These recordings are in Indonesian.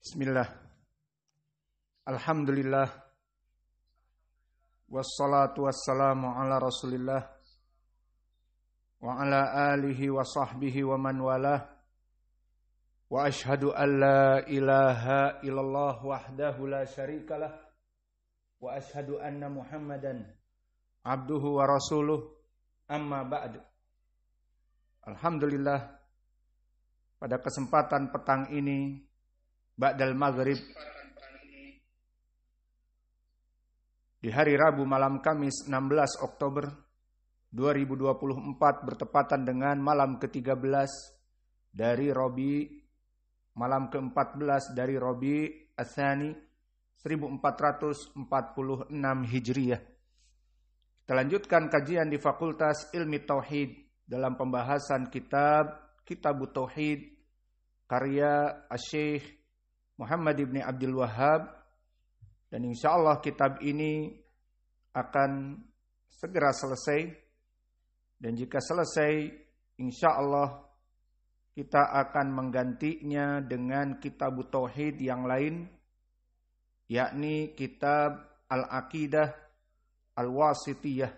Bismillah. Alhamdulillah. Wassalatu wassalamu ala Rasulillah wa ala alihi wa sahbihi wa man walah. Wa ashhadu an la ilaha illallah wahdahu la syarikalah wa ashhadu anna Muhammadan abduhu wa rasuluh. Amma ba'd. Alhamdulillah, pada kesempatan petang ini ba'dal maghrib di hari Rabu malam Kamis 16 Oktober 2024 bertepatan dengan malam ke-13 dari Rabi, malam ke-14 dari Rabi Ats-Tsani 1446 Hijriyah. Kita lanjutkan kajian di Fakultas Ilmi Tauhid dalam pembahasan Kitabut Tauhid karya Asy-Syaikh Muhammad ibn Abdul Wahhab, dan insyaallah kitab ini akan segera selesai, dan jika selesai insyaallah kita akan menggantinya dengan kitab tauhid yang lain, yakni kitab Al-Aqidah Al-Wasithiyah.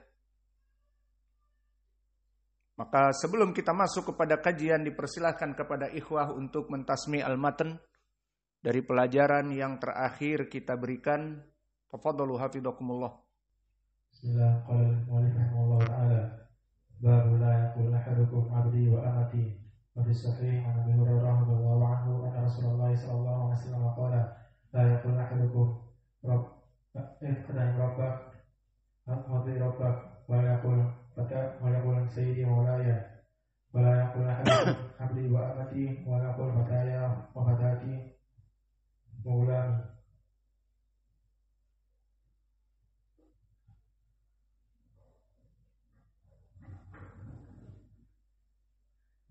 Maka sebelum kita masuk kepada kajian, dipersilahkan kepada ikhwah untuk mentasmi al-matan dari pelajaran yang terakhir kita berikan. Tafadhalu hafizakumullah. Bismillahirrahmanirrahim. Ta'ala babu la yaqul ahadukum abdi wa amati wa fi sahih an Abi Hurairah radhiyallahu anhu anna Rasulullah sallallahu alaihi wasallam qala la yaqul ahadukum rabbak abdi rabbak wa yaqul sayyidi maulaya wa la yaqul ahadukum abdi wa amati wa yaqul fataya wa fatati Maulana.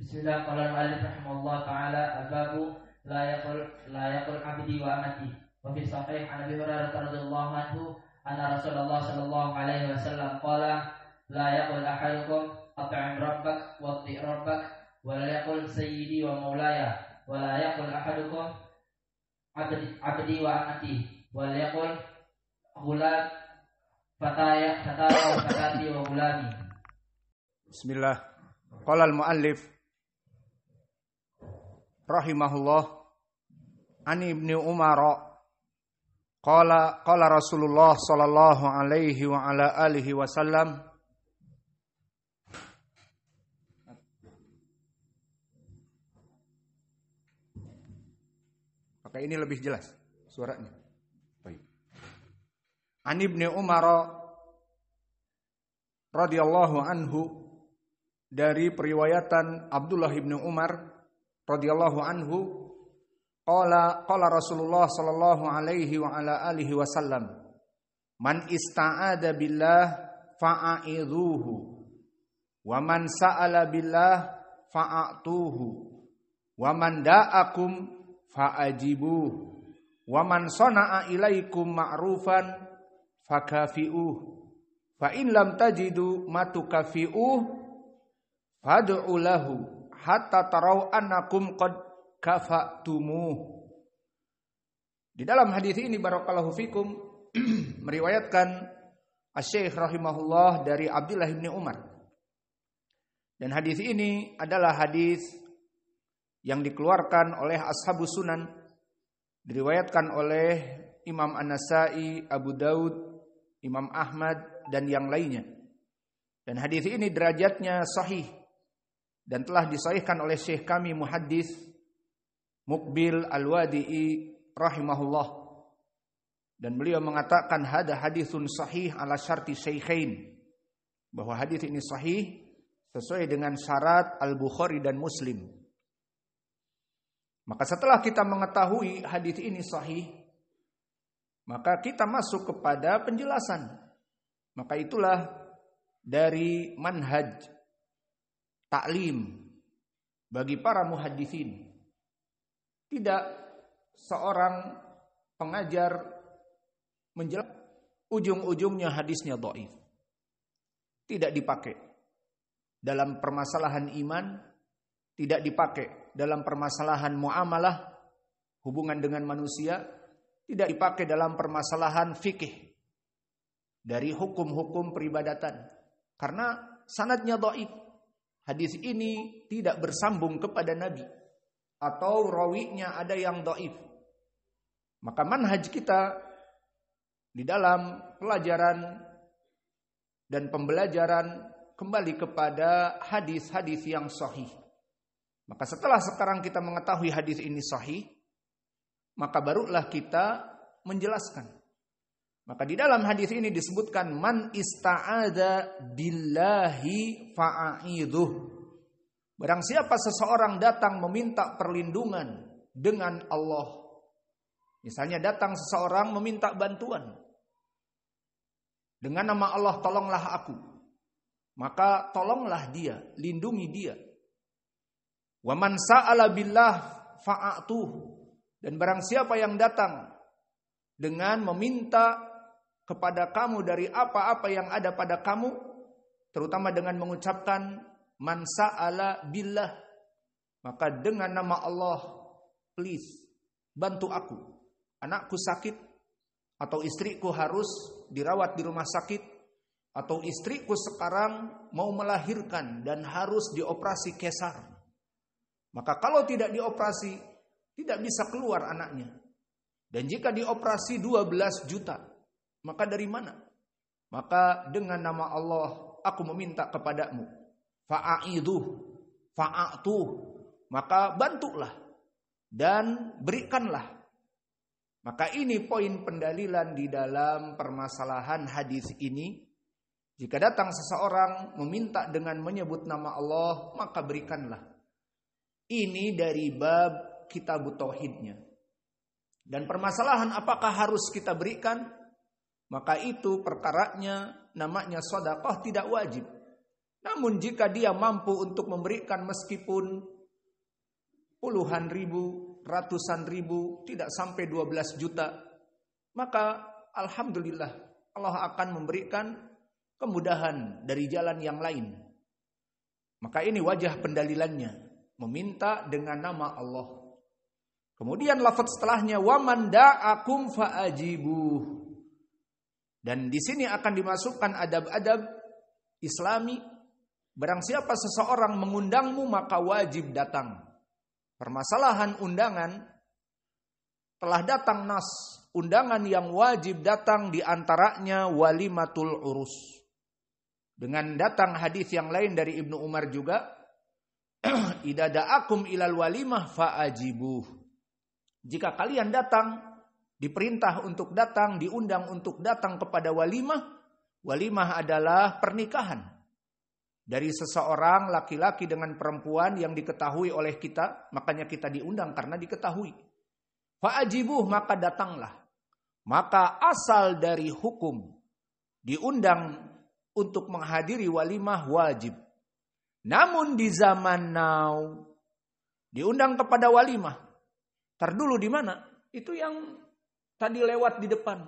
Bismillah. Qala al-mu'allif rahimahullah ta'ala al-babu la yaqul abdi wa amati. Wa fi sahih an Abi Hurairah radhiyallahu anhu anna Rasulullah sallallahu alaihi wasallam qala la yaqul ahadukum at'im rabbak wa ati rabbak wa la yaqul sayyidi wa maulaya wa la yaqul ahadukum abdi wa amati wa la yaqul ghulam fataya wa fatati wa ghulami. Bismillah. Qala al-muallif rahimahullah an Ibnu Umar qala Rasulullah sallallahu alaihi wa ala alihi wasallam maka ini lebih jelas suaranya. Baik. An Ibnu Umar radhiyallahu anhu, dari periwayatan Abdullah ibnu Umar radhiyallahu anhu, qala Rasulullah sallallahu alaihi wa ala alihi wasallam man ista'ada billah fa'idhuhu wa man sa'ala billah fa'atuhu wa man da'akum fa'ajibuh wa man sana'a ilaikum ma'rufan fakafi'uh fa in lam tajidu matukafi'uh fad'u lahu hatta tarau annakum qad kafa'tumuh. Di dalam hadis ini barakallahu fikum meriwayatkan Asy-Syaikh rahimahullah dari Abdullah bin Umar, dan hadis ini adalah hadis yang dikeluarkan oleh Ashabus Sunan, diriwayatkan oleh Imam An-Nasa'i, Abu Daud, Imam Ahmad, dan yang lainnya. Dan hadis ini derajatnya sahih dan telah disahihkan oleh Syekh kami muhaddis Muqbil Al-Wadi'i rahimahullah. Dan beliau mengatakan hada haditsun sahih ala syarti syaikhain, bahwa hadis ini sahih sesuai dengan syarat Al-Bukhari dan Muslim. Maka setelah kita mengetahui hadis ini sahih, maka kita masuk kepada penjelasan. Maka itulah dari manhaj taklim bagi para muhaddisin. Tidak seorang pengajar menjelaskan ujung-ujungnya hadisnya dhaif. Tidak dipakai dalam permasalahan iman, tidak dipakai dalam permasalahan muamalah, hubungan dengan manusia, tidak dipakai dalam permasalahan fikih dari hukum-hukum peribadatan. Karena sanadnya dhaif. Hadis ini tidak bersambung kepada Nabi. Atau rawinya ada yang dhaif. Maka manhaj kita di dalam pelajaran dan pembelajaran kembali kepada hadis-hadis yang sahih. Maka setelah sekarang kita mengetahui hadis ini sahih, maka barulah kita menjelaskan. Maka di dalam hadis ini disebutkan man ista'adza billahi fa'idhuh. Barang siapa seseorang datang meminta perlindungan dengan Allah. Misalnya datang seseorang meminta bantuan. Dengan nama Allah, tolonglah aku. Maka tolonglah dia, lindungi dia. Wa man sa'ala billah fa'atuh. Dan barang siapa yang datang dengan meminta kepada kamu dari apa-apa yang ada pada kamu, terutama dengan mengucapkan man sa'ala billah, maka dengan nama Allah, please bantu aku. Anakku sakit, atau istriku harus dirawat di rumah sakit, atau istriku sekarang mau melahirkan dan harus dioperasi kesar. Maka kalau tidak dioperasi, tidak bisa keluar anaknya. Dan jika dioperasi 12 juta, maka dari mana? Maka dengan nama Allah, aku meminta kepadamu. Fa'idhuh, fa'atuh. Maka bantulah dan berikanlah. Maka ini poin pendalilan di dalam permasalahan hadis ini. Jika datang seseorang meminta dengan menyebut nama Allah, maka berikanlah. Ini dari bab kitab tauhidnya. Dan permasalahan apakah harus kita berikan? Maka itu perkaranya namanya sedekah tidak wajib. Namun jika dia mampu untuk memberikan meskipun puluhan ribu, ratusan ribu, tidak sampai 12 juta, maka alhamdulillah Allah akan memberikan kemudahan dari jalan yang lain. Maka ini wajah pendalilannya, meminta dengan nama Allah. Kemudian lafaz setelahnya waman da'akum fa'ajibuh. Dan di sini akan dimasukkan adab-adab Islami. Barang siapa seseorang mengundangmu maka wajib datang. Permasalahan undangan telah datang nas. Undangan yang wajib datang diantaranya walimatul urus. Dengan datang hadis yang lain dari Ibnu Umar juga, idza da'akum ilal walimah fa'ajibuh. Jika kalian datang, diperintah untuk datang, diundang untuk datang kepada walimah. Walimah adalah pernikahan dari seseorang laki-laki dengan perempuan yang diketahui oleh kita, makanya kita diundang karena diketahui. Fa'ajibuh, maka datanglah. Maka asal dari hukum diundang untuk menghadiri walimah wajib. Namun di zaman now diundang kepada walimah. Terdulu di mana? Itu yang tadi lewat di depan.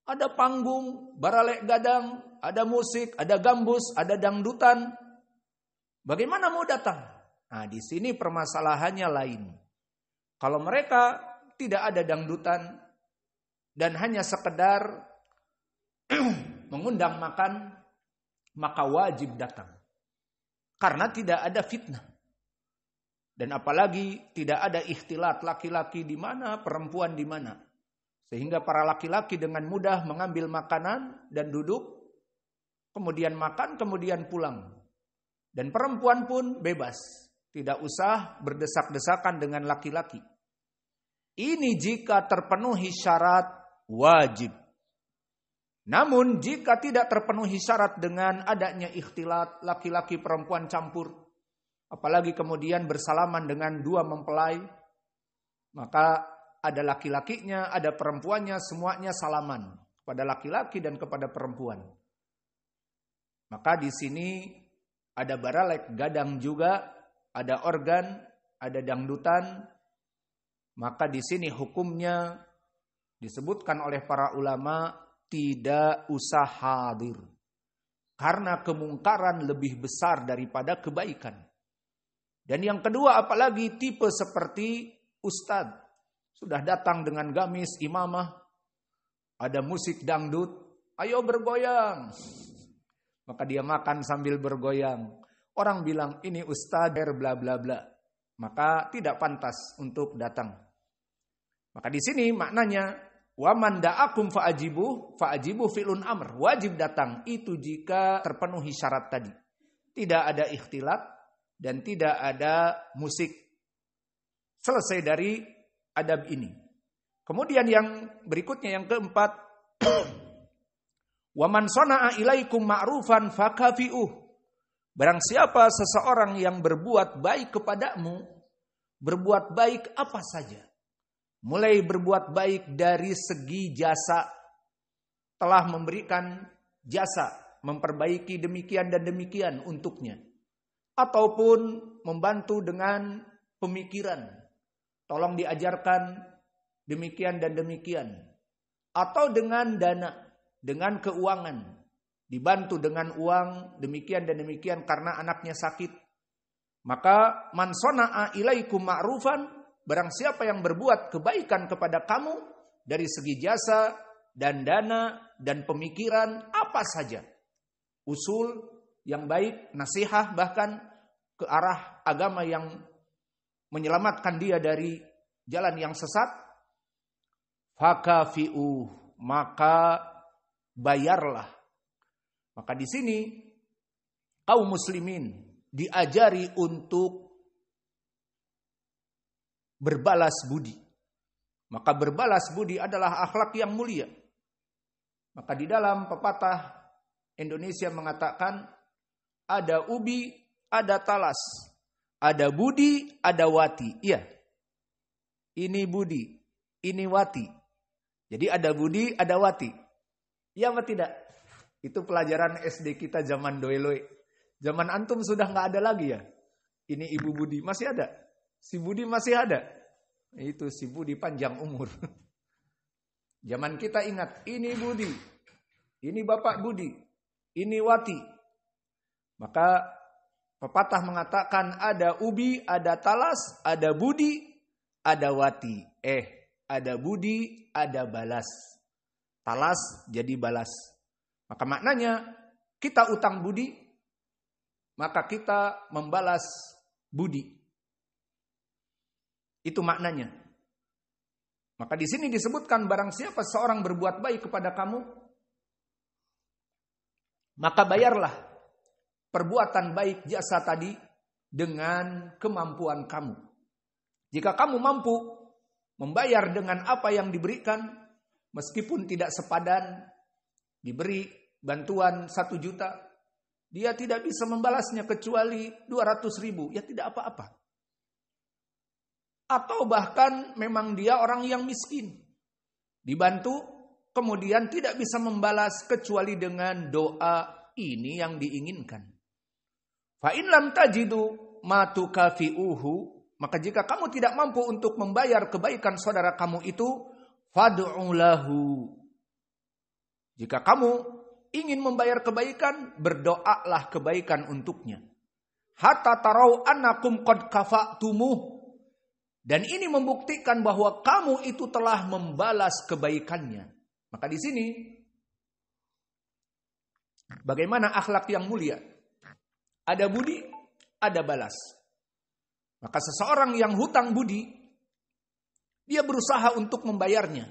Ada panggung, baralek gadang, ada musik, ada gambus, ada dangdutan. Bagaimana mau datang? Nah, di sini permasalahannya lain. Kalau mereka tidak ada dangdutan dan hanya sekedar mengundang makan, maka wajib datang. Karena tidak ada fitnah. Dan apalagi tidak ada ikhtilat laki-laki di mana, perempuan di mana. Sehingga para laki-laki dengan mudah mengambil makanan dan duduk, kemudian makan, kemudian pulang. Dan perempuan pun bebas, tidak usah berdesak-desakan dengan laki-laki. Ini jika terpenuhi syarat wajib. Namun jika tidak terpenuhi syarat dengan adanya ikhtilat, laki-laki perempuan campur, apalagi kemudian bersalaman dengan dua mempelai, maka ada laki-lakinya, ada perempuannya, semuanya salaman kepada laki-laki dan kepada perempuan. Maka di sini ada baralek gadang juga, ada organ, ada dangdutan. Maka di sini hukumnya disebutkan oleh para ulama tidak usah hadir. Karena kemungkaran lebih besar daripada kebaikan. Dan yang kedua apalagi tipe seperti ustadz, Sudah datang dengan gamis, imamah, ada musik dangdut, ayo bergoyang. Maka dia makan sambil bergoyang. Orang bilang ini ustadz bla bla bla. Maka tidak pantas untuk datang. Maka di sini maknanya wa man da'akum fa'ajibu fi'lun amr. Wajib datang itu jika terpenuhi syarat tadi. Tidak ada ikhtilat dan tidak ada musik. Selesai dari adab ini. Kemudian yang berikutnya yang keempat, wa man sana'a ilaikum ma'rufan fakafi'uh. Barang siapa seseorang yang berbuat baik kepadamu, berbuat baik apa saja. Mulai berbuat baik dari segi jasa, telah memberikan jasa, memperbaiki demikian dan demikian untuknya. Ataupun membantu dengan pemikiran, tolong diajarkan demikian dan demikian. Atau dengan dana, dengan keuangan. Dibantu dengan uang demikian dan demikian karena anaknya sakit. Maka man sona'a ilaikum ma'rufan, barang siapa yang berbuat kebaikan kepada kamu dari segi jasa dan dana dan pemikiran apa saja. Usul yang baik, nasihat bahkan ke arah agama yang menyelamatkan dia dari jalan yang sesat. Fakafi'uh, maka bayarlah. Maka di sini kaum muslimin diajari untuk berbalas budi. Maka berbalas budi adalah akhlak yang mulia. Maka di dalam pepatah Indonesia mengatakan ada ubi, ada talas, ada budi, ada wati. Iya. Ini budi, ini wati. Jadi ada budi, ada wati. Iya apa tidak? Itu pelajaran SD kita zaman doeloe. Zaman antum sudah nggak ada lagi ya. Ini Ibu Budi masih ada. Si Budi masih ada. Itu si Budi panjang umur. Zaman kita ingat, ini Budi. Ini Bapak Budi. Ini Wati. Maka pepatah mengatakan ada ubi, ada talas, ada budi, ada wati. Ada budi, ada balas. Talas jadi balas. Maka maknanya kita utang budi, maka kita membalas budi. Itu maknanya. Maka di sini disebutkan barang siapa seorang berbuat baik kepada kamu, maka bayarlah perbuatan baik jasa tadi dengan kemampuan kamu. Jika kamu mampu membayar dengan apa yang diberikan, meskipun tidak sepadan, diberi bantuan 1 juta, dia tidak bisa membalasnya kecuali 200.000, ya tidak apa-apa. Atau bahkan memang dia orang yang miskin, dibantu, kemudian tidak bisa membalas kecuali dengan doa, ini yang diinginkan. Fa in lam tajidu ma tukafi'uhu, maka jika kamu tidak mampu untuk membayar kebaikan saudara kamu itu, fad'u lahu. Jika kamu ingin membayar kebaikan, berdoalah kebaikan untuknya. Hatta tarau annakum qad kafa'tumuh. Dan ini membuktikan bahwa kamu itu telah membalas kebaikannya. Maka di sini bagaimana akhlak yang mulia? Ada budi, ada balas. Maka seseorang yang hutang budi, dia berusaha untuk membayarnya.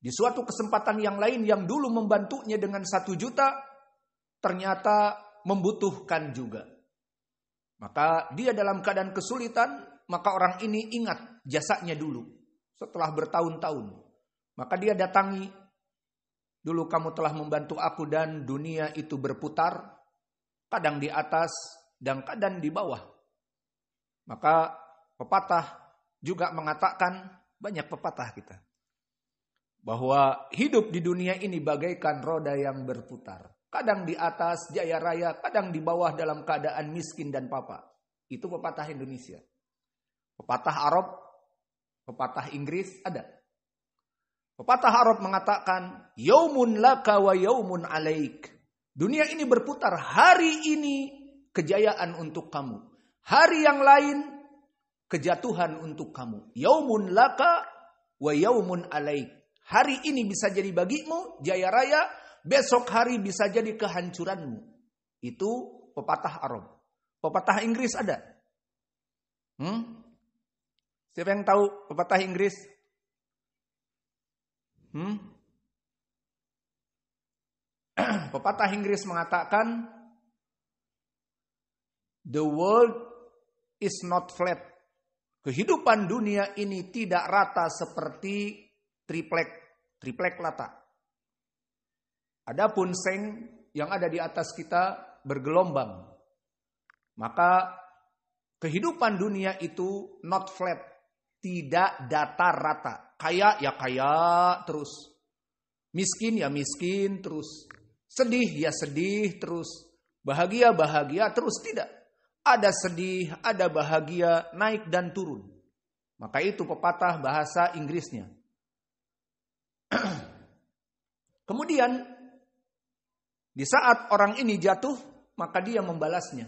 Di suatu kesempatan yang lain yang dulu membantunya dengan 1 juta, ternyata membutuhkan juga. Maka dia dalam keadaan kesulitan, maka orang ini ingat jasanya dulu. Setelah bertahun-tahun. Maka dia datangi, dulu kamu telah membantu aku dan dunia itu berputar, kadang di atas dan kadang di bawah. Maka pepatah juga mengatakan, banyak pepatah kita, bahwa hidup di dunia ini bagaikan roda yang berputar. Kadang di atas jaya raya, kadang di bawah dalam keadaan miskin dan papa. Itu pepatah Indonesia. Pepatah Arab, pepatah Inggris ada. Pepatah Arab mengatakan, yaumun laka wa yaumun alaik. Dunia ini berputar, hari ini kejayaan untuk kamu. Hari yang lain kejatuhan untuk kamu. Yaumun laka wa yaumun alaik. Hari ini bisa jadi bagimu jaya raya, besok hari bisa jadi kehancuranmu. Itu pepatah Arab. Pepatah Inggris ada. Siapa yang tahu pepatah Inggris? Pepatah Inggris mengatakan, the world is not flat. Kehidupan dunia ini tidak rata seperti triplek lata. Adapun seng yang ada di atas kita bergelombang. Maka kehidupan dunia itu not flat, tidak datar rata. Kaya ya kaya terus. Miskin ya miskin terus. Sedih ya sedih terus. Bahagia terus, tidak. Ada sedih, ada bahagia, naik dan turun. Maka itu pepatah bahasa Inggrisnya. Kemudian di saat orang ini jatuh, maka dia membalasnya.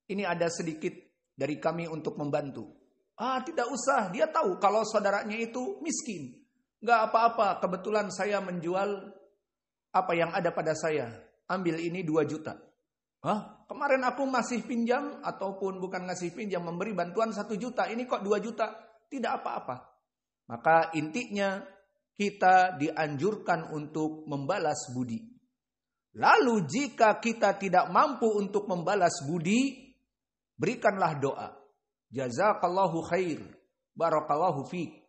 Ini ada sedikit dari kami untuk membantu. Tidak usah, dia tahu kalau saudaranya itu miskin. Gak apa-apa, kebetulan saya menjual apa yang ada pada saya. Ambil ini 2 juta. Kemarin aku masih pinjam, ataupun bukan ngasih pinjam, memberi bantuan 1 juta. Ini kok 2 juta? Tidak apa-apa. Maka intinya kita dianjurkan untuk membalas budi. Lalu jika kita tidak mampu untuk membalas budi, berikanlah doa. Jazakallahu khair, barakallahu fiik.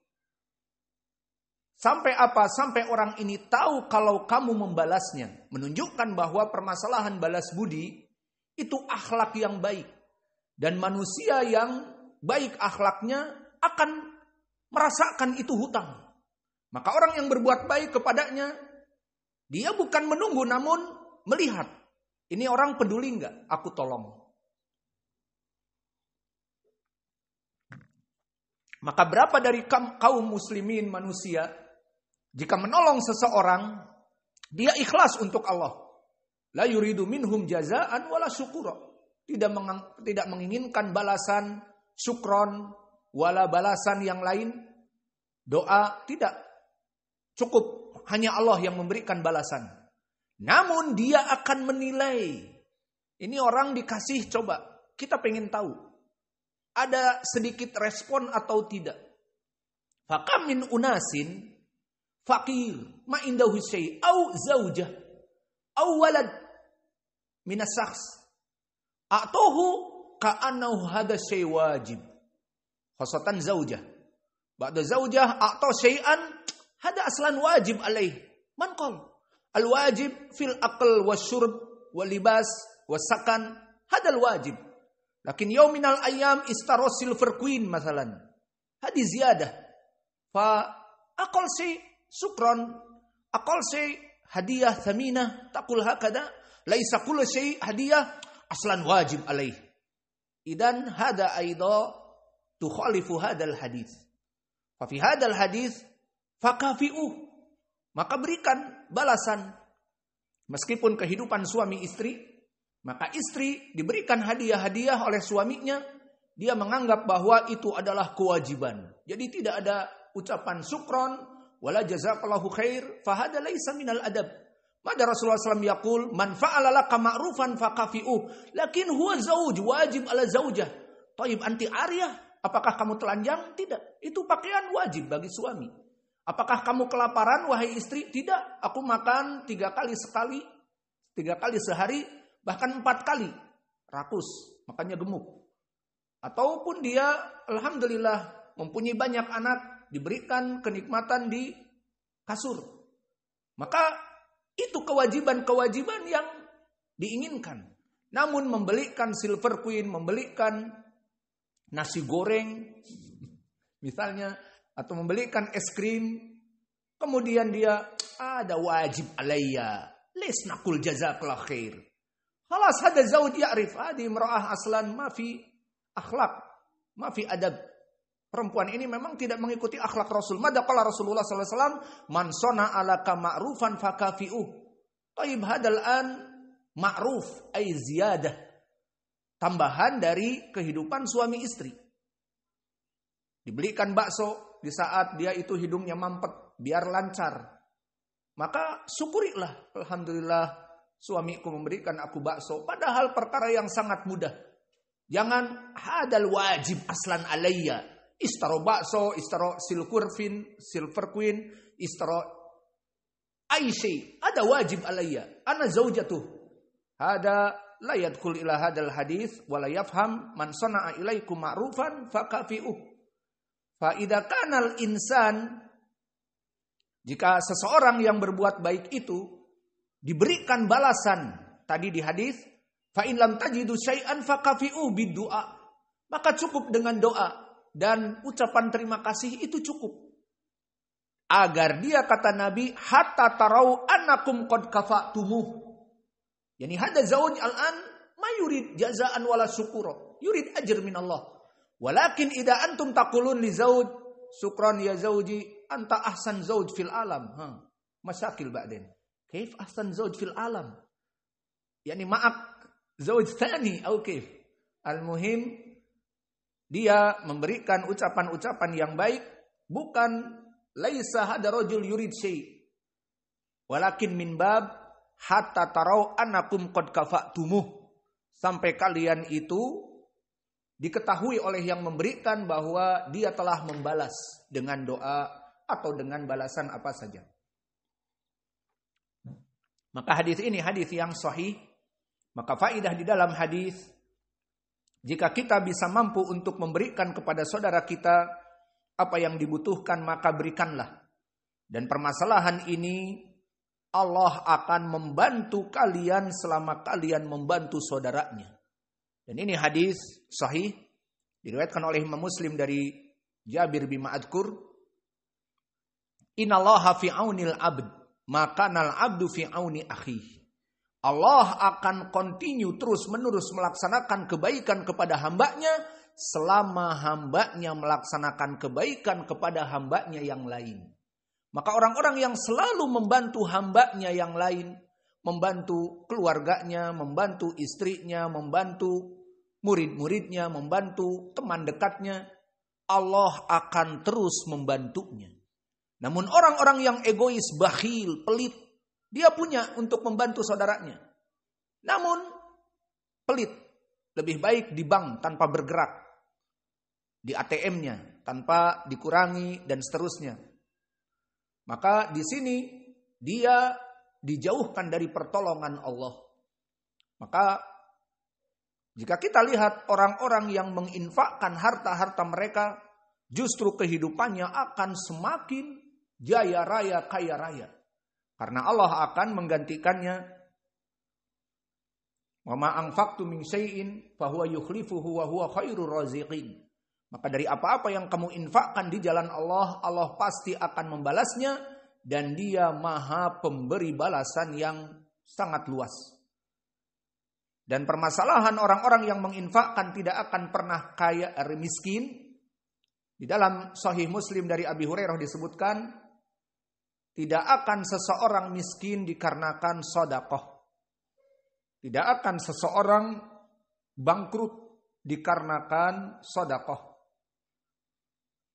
Sampai apa? Sampai orang ini tahu kalau kamu membalasnya. Menunjukkan bahwa permasalahan balas budi itu akhlak yang baik. Dan manusia yang baik akhlaknya akan merasakan itu hutang. Maka orang yang berbuat baik kepadanya, dia bukan menunggu namun melihat. Ini orang peduli enggak? Aku tolong. Maka berapa dari kaum muslimin manusia, jika menolong seseorang, dia ikhlas untuk Allah. La yuridu minhum jazaan wala syukura. Tidak menginginkan balasan, syukron, wala balasan yang lain. Doa, tidak. Cukup hanya Allah yang memberikan balasan. Namun dia akan menilai. Ini orang dikasih, coba. Kita pengen tahu. Ada sedikit respon atau tidak. Fakam min unasin fakir ma indahu syai' au zaujah au walad min as-shakhs a'tahu ka'annahu hadha syai' wajib. Khasatan zaujah. Ba'da zaujah a'ta syai'an hada aslan wajib alaih. Man qal al-wajib fil aql wasyurb wal libas wasakan hadal wajib. Lakin yauminal ayyam istaro silver queen masalan. Hadi ziyadah. Fa aqal si sukron, aqal si hadiah thaminah taqul hakada laisa kullu syai hadiah aslan wajib alaih. Idan hada aidha tukhalifu hadal hadis. Fa fi hadal hadis fakafi'uh. Maka berikan balasan. Meskipun kehidupan suami istri, maka istri diberikan hadiah-hadiah oleh suaminya, dia menganggap bahwa itu adalah kewajiban. Jadi tidak ada ucapan syukron, wala jazakallahu khair, fahada laisa minal adab. Maka Rasulullah SAW yaqul, man fa'ala laka ma'rufan fakafi'uh, lakin huwa zauj, wajib ala zaujah. Taib anti ariyah, apakah kamu telanjang? Tidak. Itu pakaian wajib bagi suami. Apakah kamu kelaparan, wahai istri? Tidak. Aku makan 3 kali sehari, bahkan 4 kali. Rakus, makanya gemuk. Ataupun dia, alhamdulillah, mempunyai banyak anak, diberikan kenikmatan di kasur. Maka itu kewajiban-kewajiban yang diinginkan. Namun membelikan silver queen, membelikan nasi goreng, misalnya, atau membelikan es krim, kemudian dia ada wajib alayya, les nakul jazakallah khair. Halas hada zawj ya'rif hadi imra'ah aslan ma fi akhlak, ma fi adab. Perempuan ini memang tidak mengikuti akhlak Rasul. Mada qala Rasulullah sallallahu alaihi wasallam, man sona alaka ma'rufan fakafi'uh. Taib hadal an ma'ruf ay ziyadah. Tambahan dari kehidupan suami istri. Dibelikan bakso, di saat dia itu hidungnya mampet, biar lancar. Maka syukurilah, alhamdulillah suamiku memberikan aku bakso. Padahal perkara yang sangat mudah. Jangan hadal wajib aslan alayya. Istaro bakso, istaro silver queen, istaro aisyah. Ada wajib alayya. Ana zaujatuh. Hada la yadkhul ila hadal hadis wa la yafham man sana'a ilaikum ma'rufan fakafi'uh. Fa idza kanal insan, jika seseorang yang berbuat baik itu diberikan balasan tadi di hadis, fa in lam tajidu syai'an fakafi'uh bid-du'a. Maka cukup dengan doa dan ucapan terima kasih itu cukup. Agar dia, kata Nabi, hatta tarau annakum qad kafa'tumuh. Yani hada zawj al-an ma yurid jazaan wala syukura, yurid ajr min Allah. Walakin idza antum taqulun li zawj syukran ya zawji anta ahsan zawj fil alam. Masyakil ba'din. Kaif ahsan zawj fil alam? Yani ma'ak zawj thani atau kaif? Al-muhim dia memberikan ucapan-ucapan yang baik, bukan laisa hada rajul yurid syai'. Walakin min bab hatta tarau annakum qad kafa'tumuh, sampai kalian itu diketahui oleh yang memberikan bahwa dia telah membalas dengan doa atau dengan balasan apa saja. Maka hadis ini hadis yang sahih. Maka faidah di dalam hadis, jika kita bisa mampu untuk memberikan kepada saudara kita apa yang dibutuhkan, maka berikanlah. Dan permasalahan ini Allah akan membantu kalian selama kalian membantu saudaranya. Dan ini hadis sahih, diriwayatkan oleh Imam Muslim dari Jabir bin Ma'adkur. Innallaha fi aunil abd, maka nal abdu fi auni akhihi. Allah akan continue terus menerus melaksanakan kebaikan kepada hambanya selama hambanya melaksanakan kebaikan kepada hambanya yang lain. Maka orang-orang yang selalu membantu hambanya yang lain, membantu keluarganya, membantu istrinya, membantu murid-muridnya, membantu teman dekatnya, Allah akan terus membantunya. Namun orang-orang yang egois, bakhil, pelit, dia punya untuk membantu saudaranya. Namun pelit, lebih baik di bank tanpa bergerak, di ATM-nya tanpa dikurangi dan seterusnya. Maka di sini dia dijauhkan dari pertolongan Allah. Maka jika kita lihat orang-orang yang menginfakkan harta-harta mereka, justru kehidupannya akan semakin jaya raya, kaya raya. Karena Allah akan menggantikannya. Wa ma anfaqtu min syai'in fa huwa yukhlifuhu wa huwa khairur raziqin. Maka dari apa-apa yang kamu infakkan di jalan Allah, Allah pasti akan membalasnya, dan dia maha pemberi balasan yang sangat luas. Dan permasalahan orang-orang yang menginfakkan tidak akan pernah kaya miskin. Di dalam Sahih Muslim dari Abi Hurairah disebutkan, tidak akan seseorang miskin dikarenakan sedekah. Tidak akan seseorang bangkrut dikarenakan sedekah.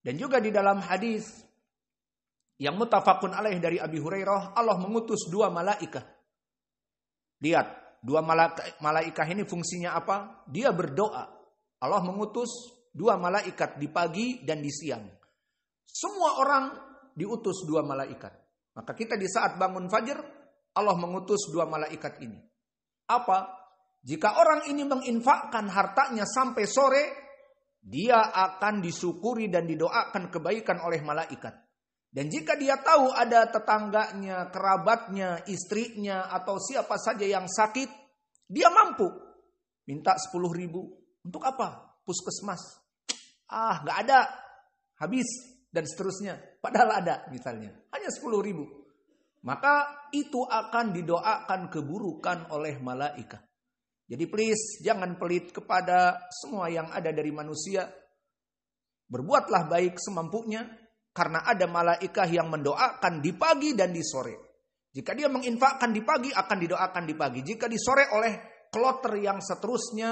Dan juga di dalam hadis yang muttafaqun alaih dari Abi Hurairah, Allah mengutus 2 malaikat. Lihat, 2 malaikat ini fungsinya apa? Dia berdoa. Allah mengutus 2 malaikat di pagi dan di siang. Semua orang diutus 2 malaikat. Maka kita di saat bangun fajar, Allah mengutus 2 malaikat ini. Apa? Jika orang ini menginfakkan hartanya sampai sore, dia akan disyukuri dan didoakan kebaikan oleh malaikat. Dan jika dia tahu ada tetangganya, kerabatnya, istrinya, atau siapa saja yang sakit, dia mampu minta 10.000. Untuk apa? Puskesmas. Gak ada. Habis. Dan seterusnya. Padahal ada misalnya. Hanya 10.000. Maka itu akan didoakan keburukan oleh malaikat. Jadi please, jangan pelit kepada semua yang ada dari manusia. Berbuatlah baik semampunya, karena ada malaikat yang mendoakan di pagi dan di sore. Jika dia menginfakkan di pagi, akan didoakan di pagi. Jika di sore oleh kloter yang seterusnya,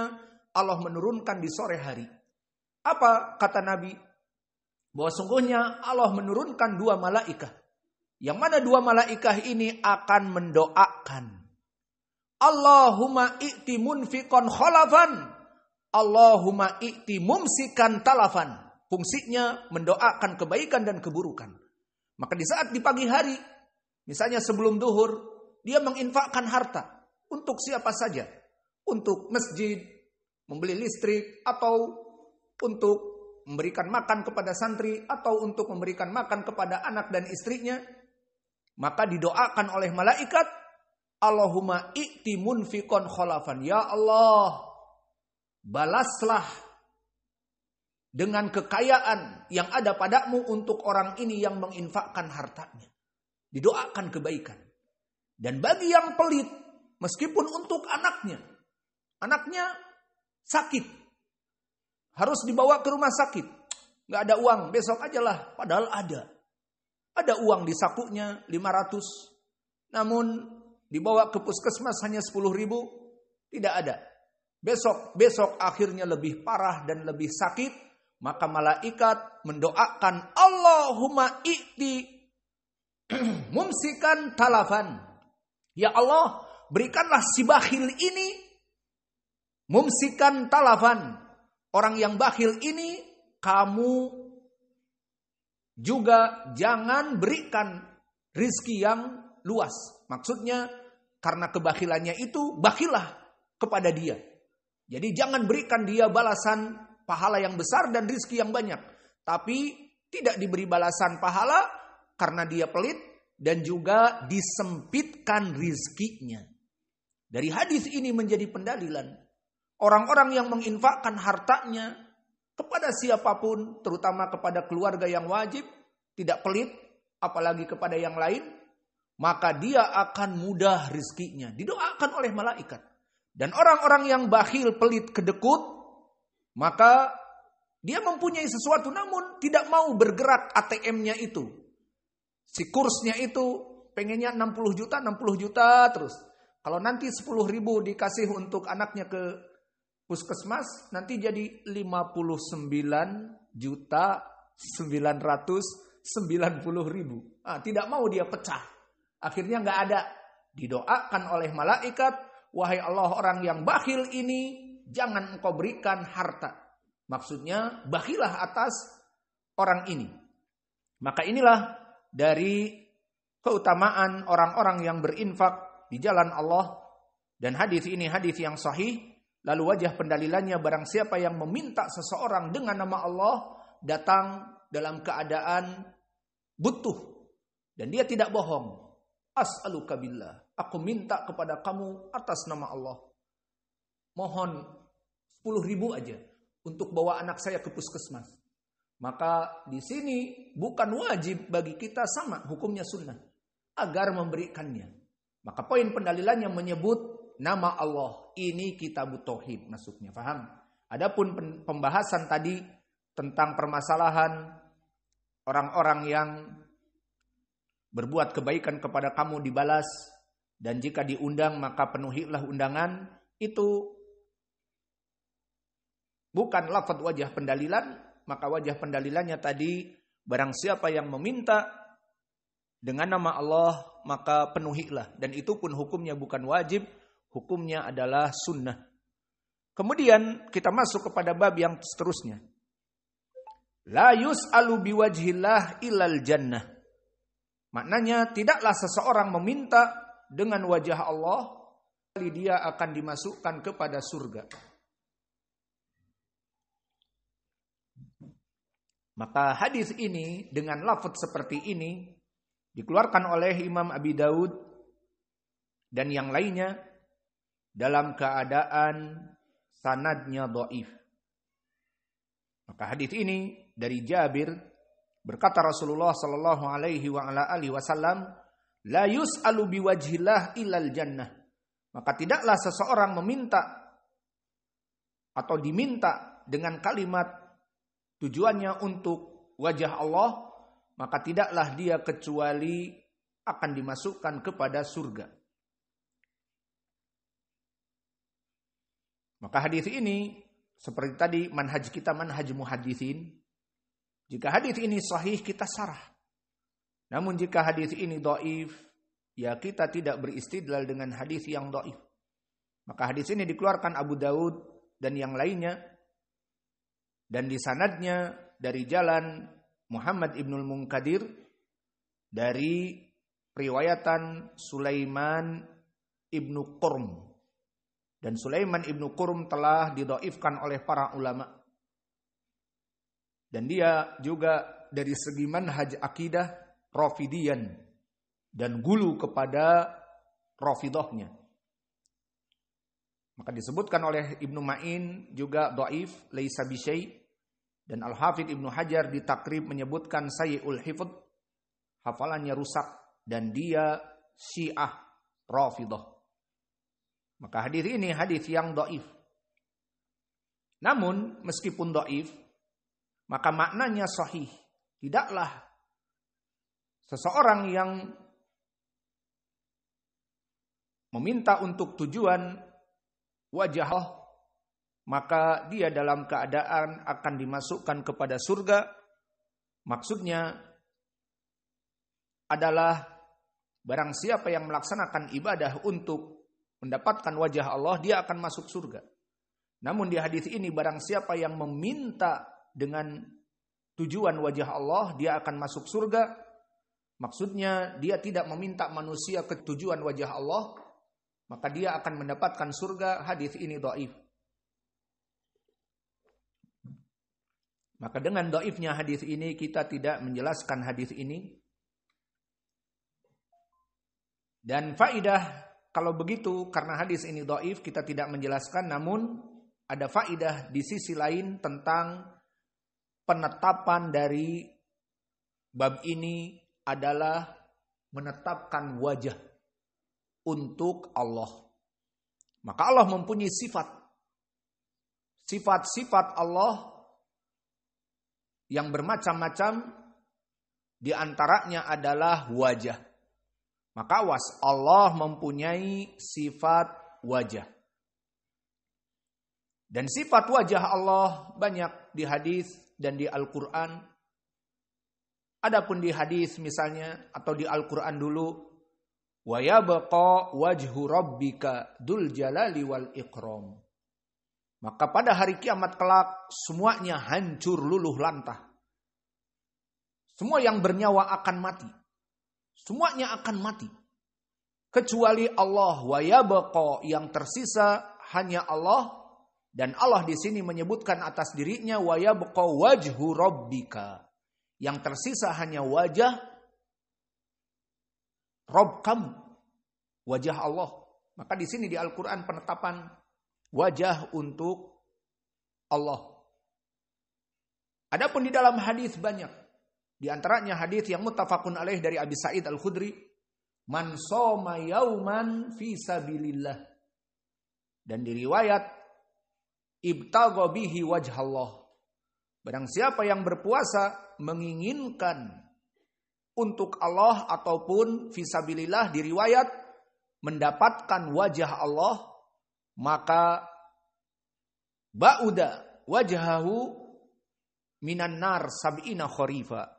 Allah menurunkan di sore hari. Apa kata Nabi? bahwa sungguhnya Allah menurunkan 2 malaikah. Yang mana 2 malaikah ini akan mendoakan. Allahumma i'ti munfiqan khalafan. Allahumma i'ti mumsikan talafan. Fungsinya mendoakan kebaikan dan keburukan. Maka di saat di pagi hari, misalnya sebelum duhur, dia menginfakkan harta. Untuk siapa saja. Untuk masjid, membeli listrik, atau untuk memberikan makan kepada santri, atau untuk memberikan makan kepada anak dan istrinya. Maka didoakan oleh malaikat, Allahumma i'ti munfiqan khalafan. Ya Allah, balaslah dengan kekayaan yang ada padamu untuk orang ini yang menginfakkan hartanya. Didoakan kebaikan. Dan bagi yang pelit, meskipun untuk anaknya sakit, harus dibawa ke rumah sakit. Gak ada uang, besok aja lah. Padahal ada uang di sakunya 500. Namun dibawa ke puskesmas hanya 10.000, tidak ada. Besok akhirnya lebih parah dan lebih sakit. Maka malaikat mendoakan Allahumma i'ti mumsikan talafan. Ya Allah, berikanlah si bakhil ini mumsikan talafan. Orang yang bakhil ini kamu juga jangan berikan rizki yang luas. Maksudnya karena kebakhilannya itu, bakhillah kepada dia. Jadi jangan berikan dia balasan pahala yang besar dan rizki yang banyak. Tapi tidak diberi balasan pahala karena dia pelit dan juga disempitkan rizkinya. Dari hadis ini menjadi pendalilan. Orang-orang yang menginfakkan hartanya kepada siapapun, terutama kepada keluarga yang wajib, tidak pelit, apalagi kepada yang lain, maka dia akan mudah rizkinya. Didoakan oleh malaikat. Dan orang-orang yang bakhil, pelit, kedekut, maka dia mempunyai sesuatu namun tidak mau bergerak ATM-nya itu. Si kursnya itu pengennya 60 juta terus. Kalau nanti 10.000 dikasih untuk anaknya ke puskesmas, nanti jadi 59.990.000. Tidak mau dia pecah. Akhirnya nggak ada. Didoakan oleh malaikat, wahai Allah, orang yang bakhil ini jangan engkau berikan harta. Maksudnya bakhilah atas orang ini. Maka inilah dari keutamaan orang-orang yang berinfak di jalan Allah. Dan hadis ini hadis yang sahih. Lalu wajah pendalilannya, barang siapa yang meminta seseorang dengan nama Allah, datang dalam keadaan butuh. Dan dia tidak bohong. As'aluka billah. Aku minta kepada kamu atas nama Allah. Mohon 10.000 aja untuk bawa anak saya ke puskesmas. Maka di sini bukan wajib bagi kita, sama hukumnya sunnah agar memberikannya. Maka poin pendalilannya menyebut nama Allah. Ini kitab tauhid masuknya, paham? Adapun pembahasan tadi tentang permasalahan orang-orang yang berbuat kebaikan kepada kamu dibalas, dan jika diundang maka penuhilah undangan, itu bukan lafaz wajah pendalilan. Maka wajah pendalilannya tadi, barang siapa yang meminta dengan nama Allah, maka penuhilah. Dan itu pun hukumnya bukan wajib, hukumnya adalah sunnah. Kemudian kita masuk kepada bab yang seterusnya. La yus'alu biwajhillah ilal jannah. Maknanya tidaklah seseorang meminta dengan wajah Allah, dia akan dimasukkan kepada surga. Maka hadis ini dengan lafaz seperti ini dikeluarkan oleh Imam Abi Daud dan yang lainnya dalam keadaan sanadnya dhaif. Maka hadis ini dari Jabir, berkata Rasulullah sallallahu alaihi wa ala alihi wasallam, la yus'alu biwajhillah ilal jannah. Maka tidaklah seseorang meminta atau diminta dengan kalimat tujuannya untuk wajah Allah, maka tidaklah dia kecuali akan dimasukkan kepada surga. Maka hadis ini seperti tadi manhaj kita manhaj muhaditsin. Jika hadis ini sahih, kita sarah. Namun jika hadis ini dhaif, ya kita tidak beristidlal dengan hadis yang dhaif. Maka hadis ini dikeluarkan Abu Daud dan yang lainnya, dan di sanadnya dari jalan Muhammad ibnul Munkadir dari riwayatan Sulaiman ibnu Qurm. Dan Sulaiman ibnu Qurm telah didhaifkan oleh para ulama. Dan dia juga dari segi manhaj akidah Rafidiyan dan gulu kepada Rafidahnya. Maka disebutkan oleh Ibnu Ma'in juga dhaif, laisa bisyai, dan Al-Hafidz Ibnu Hajar di Takrib menyebutkan sayyi'ul hifdz, hafalannya rusak dan dia Syiah Rafidah. Maka hadis ini hadis yang dhaif. Namun meskipun dhaif, maka maknanya sahih. Tidaklah seseorang yang meminta untuk tujuan wajah Allah, maka dia dalam keadaan akan dimasukkan kepada surga. Maksudnya adalah barang siapa yang melaksanakan ibadah untuk mendapatkan wajah Allah, dia akan masuk surga. Namun di hadis ini barang siapa yang meminta dengan tujuan wajah Allah, dia akan masuk surga. Maksudnya dia tidak meminta manusia ke tujuan wajah Allah, maka dia akan mendapatkan surga. Hadis ini dhaif. Maka dengan dhaifnya hadis ini kita tidak menjelaskan hadis ini. Dan faidah kalau begitu, karena hadis ini dhaif kita tidak menjelaskan, namun ada faidah di sisi lain tentang penetapan dari bab ini adalah menetapkan wajah untuk Allah. Maka Allah mempunyai sifat. Sifat-sifat Allah yang bermacam-macam, di antaranya adalah wajah. Maka awas, Allah mempunyai sifat wajah. Dan sifat wajah Allah banyak di hadis dan di Al-Quran. Adapun di hadis misalnya, atau di Al-Quran dulu, wa yabqa wajhu rabbika dzul jalali wal ikram. Maka pada hari kiamat kelak semuanya hancur luluh lantah. Semua yang bernyawa akan mati. Semuanya akan mati. Kecuali Allah, wa yabqa, yang tersisa hanya Allah. Dan Allah di sini menyebutkan atas dirinya wa yabqa wajhu rabbika. Yang tersisa hanya wajah Rabb kamu, wajah Allah. Maka di sini di Al-Quran penetapan wajah untuk Allah. Adapun di dalam hadis banyak. Di antaranya hadis yang muttafaqun alaih dari Abi Sa'id Al-Khudri, man shoma yauman fi sabilillah. Dan di riwayat ibtagha bihi wajh Allah. Barang siapa yang berpuasa menginginkan untuk Allah ataupun fisabilillah, di riwayat mendapatkan wajah Allah, maka ba'uda wajhahu minan nar sab'ina kharifa.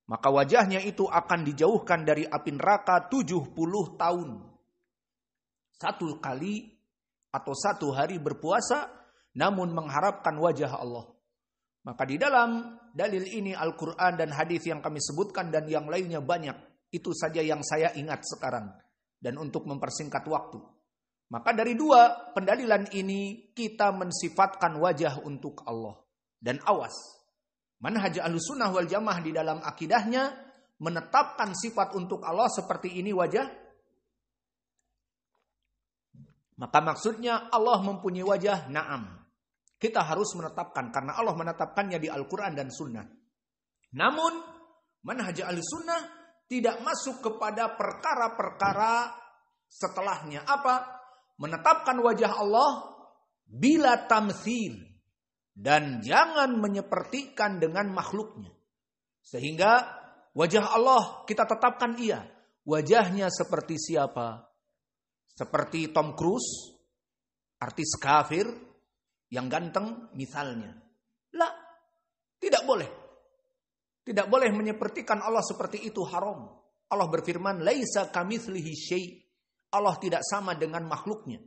Maka wajahnya itu akan dijauhkan dari api neraka 70 tahun. Satu kali atau satu hari berpuasa namun mengharapkan wajah Allah. Maka di dalam dalil ini Al-Quran dan hadis yang kami sebutkan dan yang lainnya banyak. Itu saja yang saya ingat sekarang. Dan untuk mempersingkat waktu. Maka dari dua pendalilan ini kita mensifatkan wajah untuk Allah. Dan awas. Manhaj Ahlussunnah wal Jamaah di dalam akidahnya menetapkan sifat untuk Allah seperti ini wajah. Maka maksudnya Allah mempunyai wajah, na'am. Kita harus menetapkan karena Allah menetapkannya di Al-Quran dan Sunnah. Namun manhaj Ahlussunnah tidak masuk kepada perkara-perkara setelahnya. Apa? Menetapkan wajah Allah bila tamtsil. Dan jangan menyepertikan dengan makhluknya. Sehingga wajah Allah kita tetapkan iya. Wajahnya seperti siapa? Seperti Tom Cruise, artis kafir yang ganteng misalnya. Lah, tidak boleh. Tidak boleh menyepertikan Allah seperti itu, haram. Allah berfirman, laisa kamitslihi syai'. Allah tidak sama dengan makhluknya.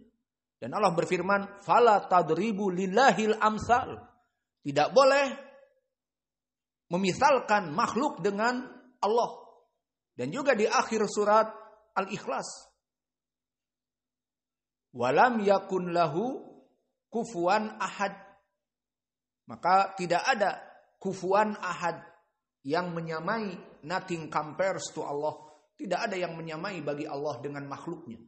Dan Allah berfirman, fala tadribu lillahil amsal. Tidak boleh memisalkan makhluk dengan Allah. Dan juga di akhir surat Al-Ikhlas, walam yakun lahu kufuwan ahad. Maka tidak ada kufuwan ahad, yang menyamai, nothing compares to Allah. Tidak ada yang menyamai bagi Allah dengan makhluknya.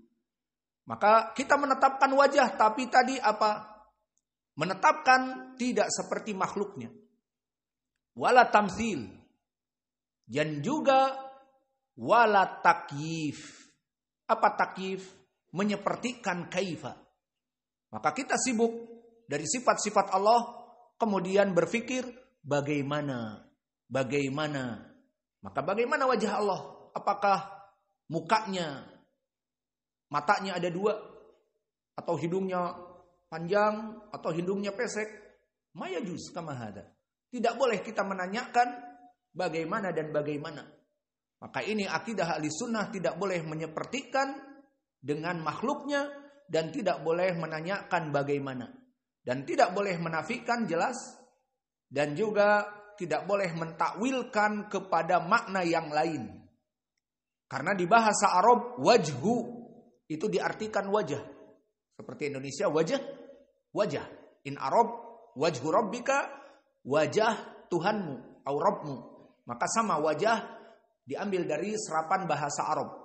Maka kita menetapkan wajah, tapi tadi apa? Menetapkan tidak seperti makhluknya. Wala tamsil. Dan juga wala takyif. Apa takyif? Menyepertikan kaifa. Maka kita sibuk dari sifat-sifat Allah, kemudian berpikir bagaimana. Maka bagaimana wajah Allah? Apakah mukanya, matanya ada 2? Atau hidungnya panjang? Atau hidungnya pesek? Mayajuz kama hada. Tidak boleh kita menanyakan bagaimana dan bagaimana. Maka ini akidah ahli sunnah, tidak boleh menyepertikan dengan makhluknya. Dan tidak boleh menanyakan bagaimana. Dan tidak boleh menafikan jelas. Dan juga tidak boleh mentakwilkan kepada makna yang lain. Karena di bahasa Arab, wajhu itu diartikan wajah. Seperti Indonesia, wajah. In Arab, wajhu rabbika, wajah Tuhanmu, au Rabbmu. Maka sama, wajah diambil dari serapan bahasa Arab.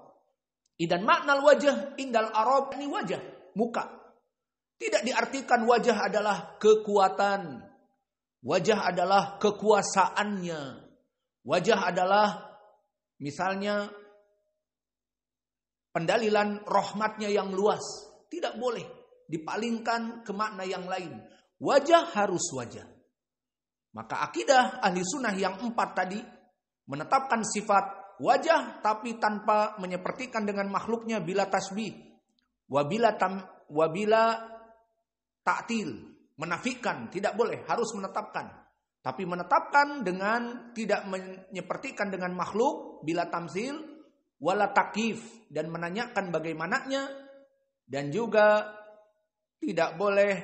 Idan makna wajah indal Arab, ini wajah, muka. Tidak diartikan wajah adalah kekuatan. Wajah adalah kekuasaannya. Wajah adalah misalnya pendalilan rahmatnya yang luas. Tidak boleh dipalingkan ke makna yang lain. Wajah harus wajah. Maka akidah ahli sunnah yang 4 tadi menetapkan sifat wajah tapi tanpa menyepertikan dengan makhluknya bila tasbih. Wabila ta'til. Menafikan, tidak boleh, harus menetapkan. Tapi menetapkan dengan tidak menyepertikan dengan makhluk, bila tamsil, wala takif, dan menanyakan bagaimananya, dan juga tidak boleh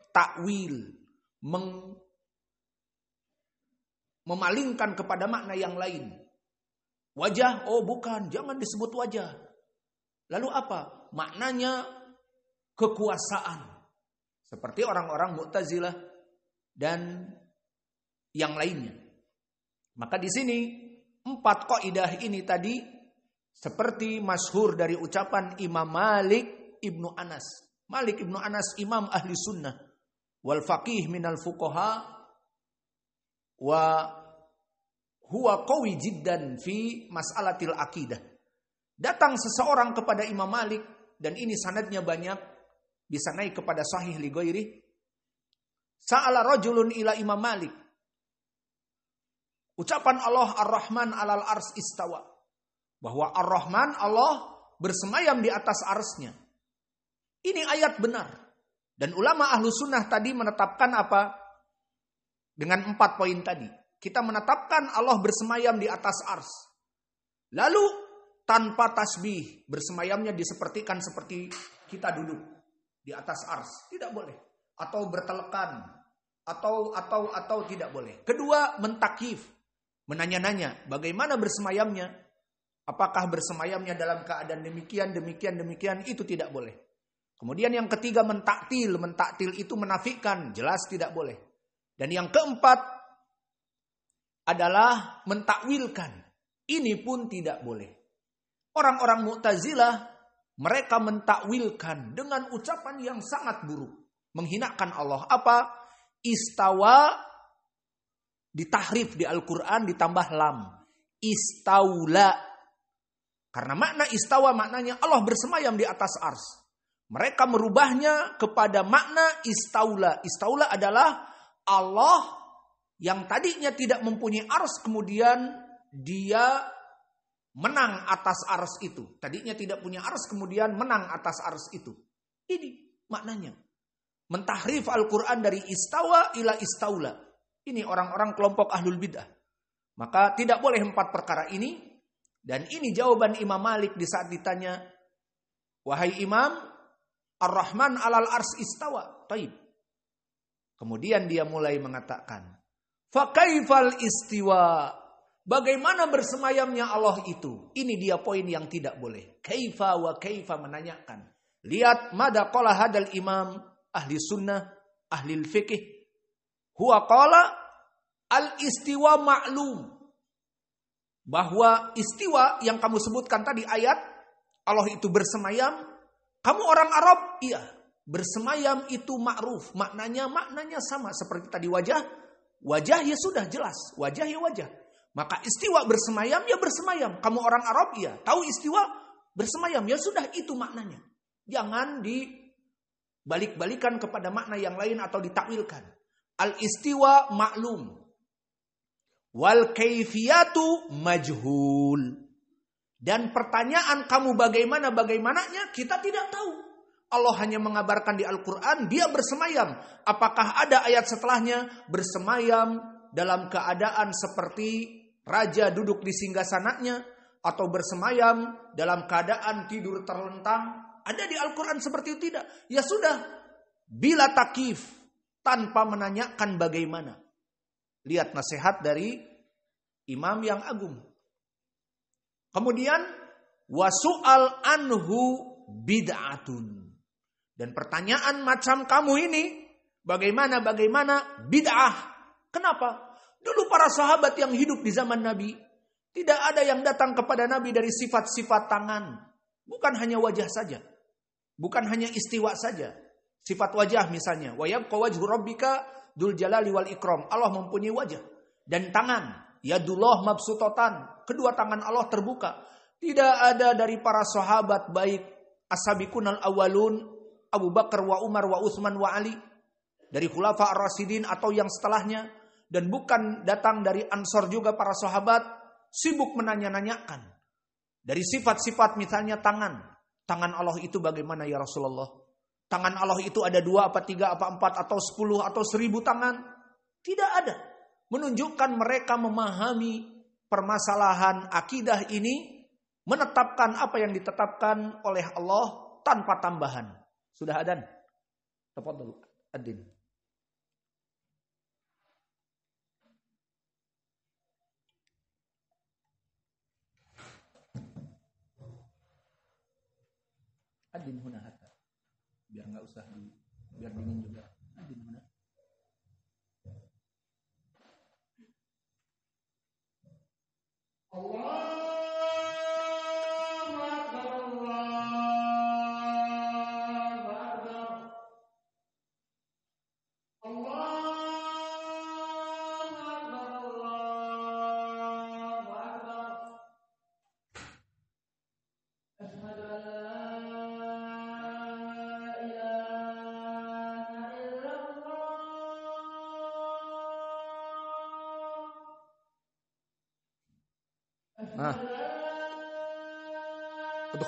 takwil, memalingkan kepada makna yang lain. Wajah, oh bukan, jangan disebut wajah. Lalu apa? Maknanya kekuasaan. Seperti orang-orang Mu'tazilah dan yang lainnya. Maka di sini 4 kaidah ini tadi seperti masyhur dari ucapan Imam Malik Ibnu Anas. Malik Ibnu Anas imam ahli sunnah wal faqih minal fuqaha wa huwa qawi jiddan fi mas'alatil aqidah. Datang seseorang kepada Imam Malik dan ini sanadnya banyak. Bisa naik kepada sahih li ghairi. Sa'ala rajulun ila Imam Malik. Ucapan Allah Ar-Rahman alal ars istawa. Bahwa Ar-Rahman Allah bersemayam di atas arsnya. Ini ayat benar. Dan ulama ahlu sunnah tadi menetapkan apa? Dengan 4 poin tadi. Kita menetapkan Allah bersemayam di atas ars. Lalu tanpa tasbih. Bersemayamnya disepertikan seperti kita duduk di atas ars, tidak boleh. Atau bertelekan, atau tidak boleh. Kedua, mentakif, menanya-nanya, bagaimana bersemayamnya? Apakah bersemayamnya dalam keadaan demikian, itu tidak boleh. Kemudian yang ketiga, mentaktil itu menafikan, jelas tidak boleh. Dan yang keempat adalah mentakwilkan, ini pun tidak boleh. Orang-orang Mu'tazilah mereka mentakwilkan dengan ucapan yang sangat buruk. Menghinakan Allah. Apa? Istawa ditahrif di Al-Quran ditambah lam. Istaula. Karena makna istawa maknanya Allah bersemayam di atas ars. Mereka merubahnya kepada makna istaula. Istaula adalah Allah yang tadinya tidak mempunyai ars kemudian dia menang atas ars itu. Tadinya tidak punya ars, kemudian menang atas ars itu. Ini maknanya. Mentahrif Al-Quran dari istawa ila istaula. Ini orang-orang kelompok ahlul bid'ah. Maka tidak boleh 4 perkara ini. Dan ini jawaban Imam Malik di saat ditanya, wahai Imam, Ar-Rahman alal ars istawa. Taib. Kemudian dia mulai mengatakan, fa kaifal istiwa? Bagaimana bersemayamnya Allah itu? Ini dia poin yang tidak boleh. Kaifa wa kaifa, menanyakan. Lihat mada qala hadal imam ahli sunnah, ahli fikih. Huwa qala al istiwa ma'lum. Bahwa istiwa yang kamu sebutkan tadi ayat, Allah itu bersemayam. Kamu orang Arab? Iya. Bersemayam itu ma'ruf. Maknanya sama. Seperti tadi wajah. Wajah ya sudah jelas. Wajah ya wajah. Maka istiwa bersemayam, ya bersemayam. Kamu orang Arab, ya tahu istiwa bersemayam, ya sudah itu maknanya. Jangan dibalik-balikan kepada makna yang lain atau ditakwilkan. Al-istiwa maklum. Wal kaifiyatu majhul. Dan pertanyaan kamu bagaimananya kita tidak tahu. Allah hanya mengabarkan di Al-Quran, dia bersemayam. Apakah ada ayat setelahnya bersemayam dalam keadaan seperti raja duduk di singgasananya, atau bersemayam dalam keadaan tidur terlentang? Ada di Al-Quran seperti itu? Tidak. Ya sudah. Bila takif, tanpa menanyakan bagaimana. Lihat nasihat dari imam yang agung. Kemudian, wasu'al anhu bid'atun. Dan pertanyaan macam kamu ini, bagaimana bid'ah. Kenapa? Dulu para sahabat yang hidup di zaman Nabi, tidak ada yang datang kepada Nabi dari sifat-sifat tangan. Bukan hanya wajah saja. Bukan hanya istiwa saja. Sifat wajah misalnya. Wa yabqa wajhu rabbika dzul jalali wal ikram. Allah mempunyai wajah. Dan tangan. Yadullah mabsutatan. Kedua tangan Allah terbuka. Tidak ada dari para sahabat baik as-sabiqunal awwalun, Abu Bakar wa Umar wa Utsman wa Ali, dari khulafa ar-rasyidin atau yang setelahnya. Dan bukan datang dari Ansor juga para sahabat sibuk menanya-nanyakan. Dari sifat-sifat misalnya tangan. Tangan Allah itu bagaimana ya Rasulullah? Tangan Allah itu ada 2, apa 3, apa 4, atau 10, atau 1000 tangan? Tidak ada. Menunjukkan mereka memahami permasalahan akidah ini. Menetapkan apa yang ditetapkan oleh Allah tanpa tambahan. Sudah adzan? Tafadhal adzin. Adin huna hatta. Biar enggak usah biar dingin juga. Adin huna. Allah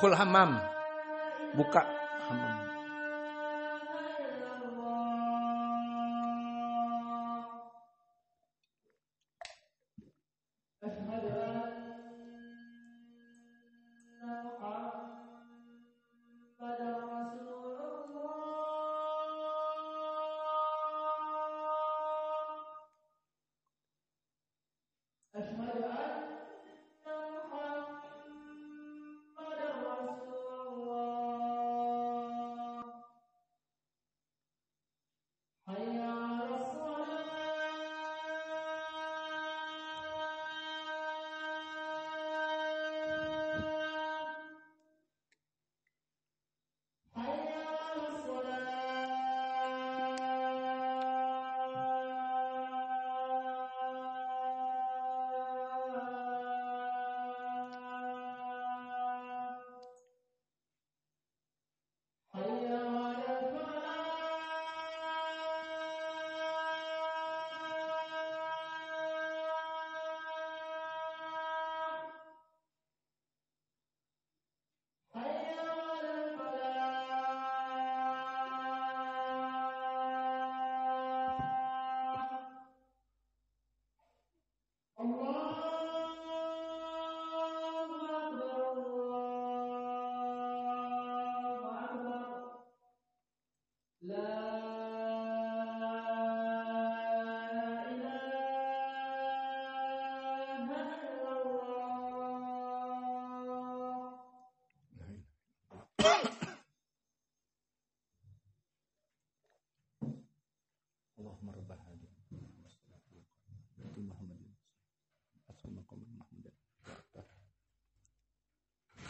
Udkhul hammam. Buka hammam.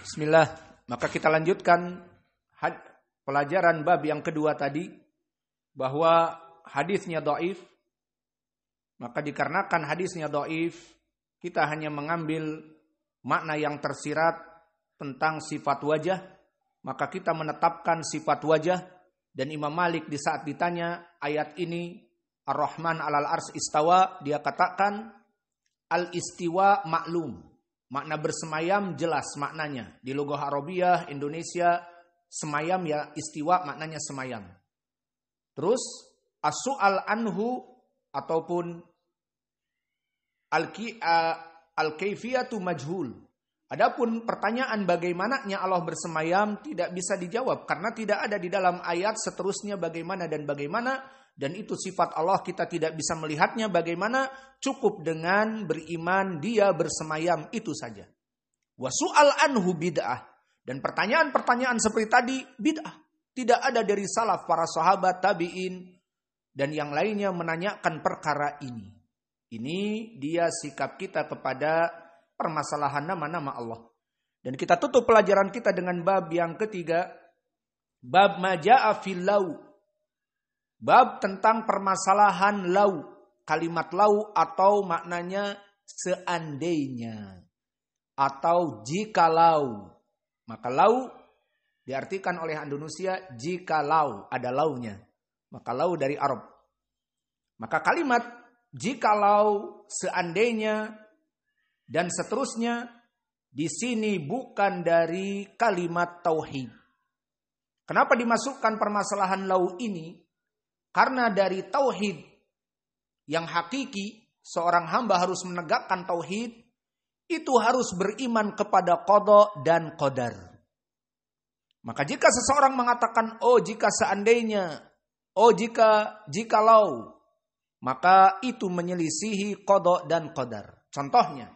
Bismillah. Maka kita lanjutkan pelajaran bab yang kedua tadi, bahwa hadisnya dhaif. Maka dikarenakan hadisnya dhaif, kita hanya mengambil makna yang tersirat tentang sifat wajah, maka kita menetapkan sifat wajah. Dan Imam Malik di saat ditanya ayat ini Ar-Rahman 'alal arsy istawa, dia katakan al-istiwa maklum. Makna bersemayam jelas maknanya. Di lughah Arabiyah Indonesia, semayam ya istiwa maknanya semayam. Terus as-su'al anhu ataupun al-kaifiyatu majhul. Adapun pertanyaan bagaimananya Allah bersemayam tidak bisa dijawab karena tidak ada di dalam ayat seterusnya bagaimana dan bagaimana, dan itu sifat Allah, kita tidak bisa melihatnya bagaimana, cukup dengan beriman dia bersemayam itu saja. Wa su'al anhu bid'ah, dan pertanyaan-pertanyaan seperti tadi bid'ah. Tidak ada dari salaf, para sahabat, tabi'in dan yang lainnya menanyakan perkara ini. Ini dia sikap kita kepada permasalahan nama-nama Allah. Dan kita tutup pelajaran kita dengan bab yang ketiga, bab maja'a fil law. Bab tentang permasalahan law. Kalimat law atau maknanya seandainya atau jikalau. Maka law diartikan oleh Indonesia jikalau, ada launya. Maka law dari Arab. Maka kalimat jikalau, seandainya dan seterusnya di sini bukan dari kalimat tauhid. Kenapa dimasukkan permasalahan law ini? Karena dari tauhid yang hakiki, seorang hamba harus menegakkan tauhid, itu harus beriman kepada qada dan qadar. Maka jika seseorang mengatakan, oh jika seandainya, oh jikalau, maka itu menyelisihi qada dan qadar. Contohnya,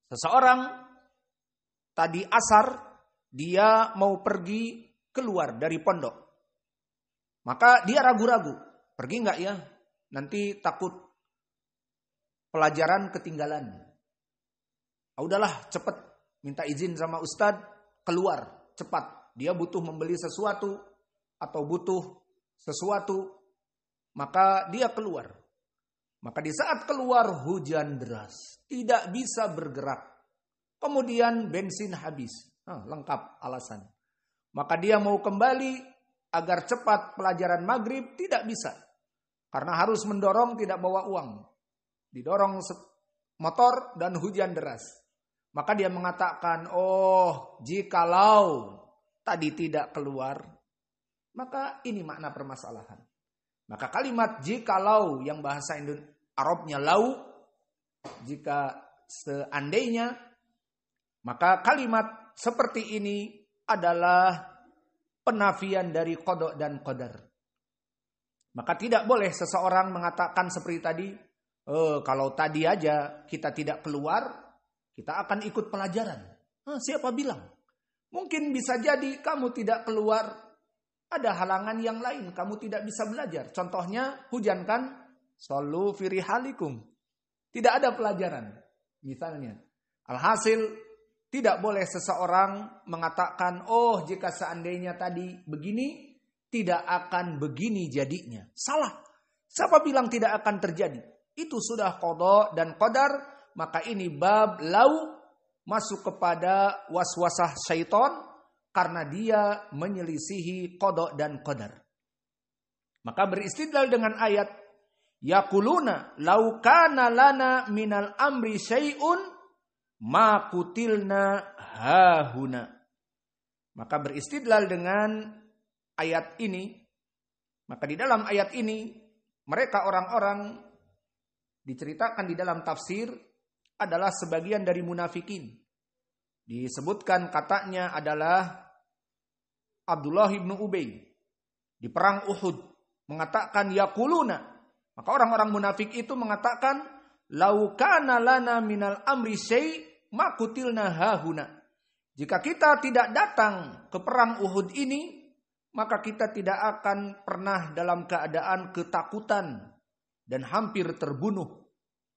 seseorang tadi asar, dia mau pergi keluar dari pondok. Maka dia ragu-ragu, pergi enggak ya? Nanti takut pelajaran ketinggalan. Udahlah, cepat minta izin sama ustadz, keluar cepat. Dia butuh membeli sesuatu atau butuh sesuatu, maka dia keluar. Maka di saat keluar hujan deras, tidak bisa bergerak. Kemudian bensin habis, lengkap alasan. Maka dia mau kembali agar cepat pelajaran maghrib, tidak bisa. Karena harus mendorong, tidak bawa uang. Didorong motor dan hujan deras. Maka dia mengatakan, oh jikalau tadi tidak keluar, maka ini makna permasalahan. Maka kalimat jikalau yang bahasa Arabnya lau, jika seandainya, maka kalimat seperti ini adalah penafian dari qada dan qadar. Maka tidak boleh seseorang mengatakan seperti tadi, kalau tadi aja kita tidak keluar, kita akan ikut pelajaran. Siapa bilang? Mungkin bisa jadi kamu tidak keluar, ada halangan yang lain, kamu tidak bisa belajar. Contohnya hujan kan, sallu fi rihalikum. Tidak ada pelajaran, misalnya. Alhasil, tidak boleh seseorang mengatakan, oh jika seandainya tadi begini, tidak akan begini jadinya. Salah. Siapa bilang tidak akan terjadi? Itu sudah qada dan qadar. Maka ini bab lau, masuk kepada waswasah syaitan, karena dia menyelisihi qada dan qadar. Maka beristidlal dengan ayat, yaquluna lau kana lana minal amri syai'un ma kutilna hahuna. Maka beristidlal dengan ayat ini. Maka di dalam ayat ini, mereka orang-orang diceritakan di dalam tafsir adalah sebagian dari munafikin. Disebutkan katanya adalah Abdullah ibn Ubay di perang Uhud mengatakan yaquluna. Maka orang-orang munafik itu mengatakan lau kana lana minal amri syai' ma kutilna hahuna. Jika kita tidak datang ke perang Uhud ini, maka kita tidak akan pernah dalam keadaan ketakutan dan hampir terbunuh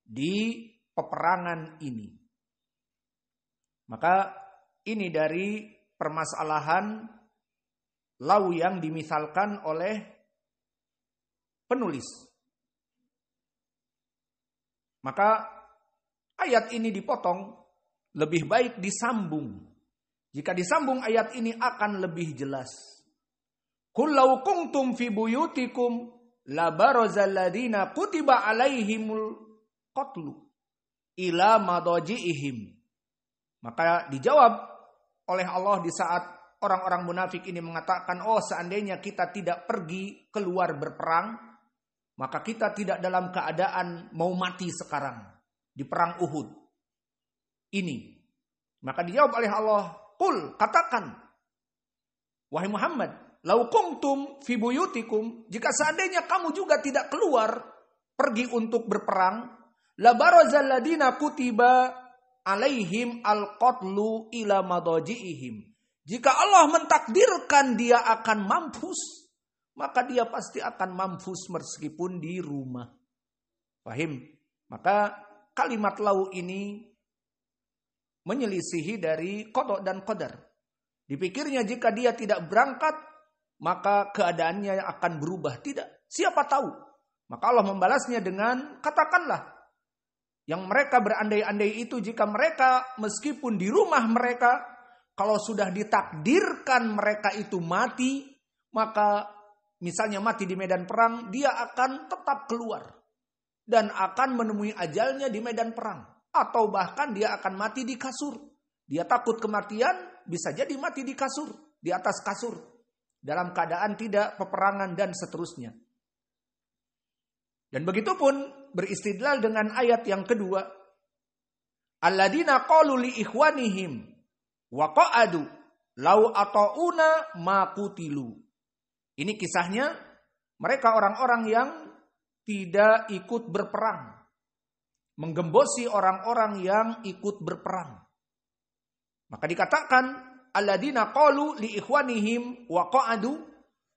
di peperangan ini. Maka ini dari permasalahan lau yang dimisalkan oleh penulis. Maka ayat ini dipotong, lebih baik disambung. Jika disambung ayat ini akan lebih jelas. Qul law kuntum fi buyutikum la barazal ladina kutiba alaihimul qatlu ila madaji'ihim. Maka dijawab oleh Allah di saat orang-orang munafik ini mengatakan, oh seandainya kita tidak pergi keluar berperang, maka kita tidak dalam keadaan mau mati sekarang di perang Uhud ini. Maka dijawab oleh Allah, qul, katakan, wahai Muhammad, lau kuntum fi buyutikum, jika seandainya kamu juga tidak keluar pergi untuk berperang, la barazal ladina kutiba alaihim al-qatlu ila madaji'ihim. Jika Allah mentakdirkan dia akan mampus, maka dia pasti akan mampus meskipun di rumah. Paham? Maka kalimat lau ini menyelisihi dari qada dan qadar. Dipikirnya jika dia tidak berangkat, maka keadaannya akan berubah. Tidak, siapa tahu. Maka Allah membalasnya dengan katakanlah. Yang mereka berandai-andai itu jika mereka meskipun di rumah mereka, kalau sudah ditakdirkan mereka itu mati, maka misalnya mati di medan perang, dia akan tetap keluar. Dan akan menemui ajalnya di medan perang. Atau bahkan dia akan mati di kasur. Dia takut kematian, bisa jadi mati di kasur. Di atas kasur. Dalam keadaan tidak peperangan dan seterusnya. Dan begitu pun beristidlal dengan ayat yang kedua. Alladzina qalu li ikhwanihim wa qa'adu law ata'una ma qutilu. Ini kisahnya mereka orang-orang yang tidak ikut berperang. Menggembosi orang-orang yang ikut berperang. Maka dikatakan alladzina qalu li ikhwanihim wa qa'adu.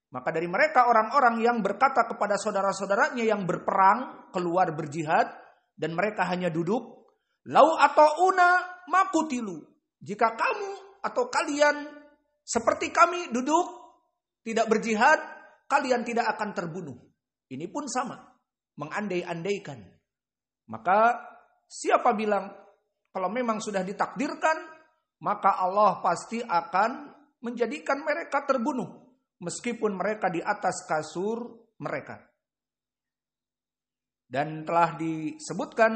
Maka dari mereka orang-orang yang berkata kepada saudara-saudaranya yang berperang, keluar berjihad, dan mereka hanya duduk, lau ata'una makutilu. Jika kamu atau kalian seperti kami duduk, tidak berjihad, kalian tidak akan terbunuh. Ini pun sama, mengandai-andaikan. Maka siapa bilang, kalau memang sudah ditakdirkan, maka Allah pasti akan menjadikan mereka terbunuh. Meskipun mereka di atas kasur mereka. Dan telah disebutkan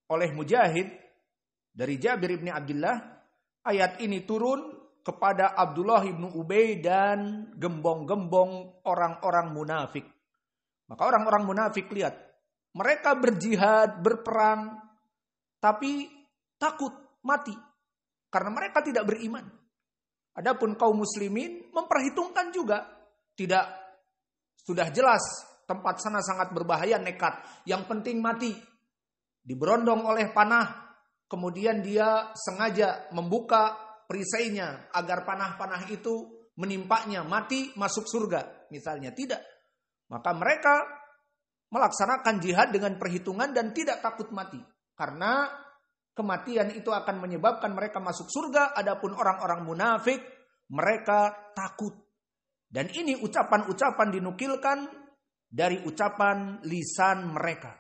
oleh Mujahid dari Jabir ibn Abdullah, ayat ini turun kepada Abdullah ibn Ubay dan gembong-gembong orang-orang munafik. Maka orang-orang munafik lihat, mereka berjihad, berperang, tapi takut mati karena mereka tidak beriman. Adapun kaum muslimin memperhitungkan juga. Tidak, sudah jelas tempat sana sangat berbahaya, nekat. Yang penting mati. Diberondong oleh panah. Kemudian dia sengaja membuka perisainya agar panah-panah itu menimpanya. Mati masuk surga misalnya. Tidak. Maka mereka melaksanakan jihad dengan perhitungan dan tidak takut mati. Karena kematian itu akan menyebabkan mereka masuk surga. Adapun orang-orang munafik, mereka takut. Dan ini ucapan-ucapan dinukilkan dari ucapan lisan mereka.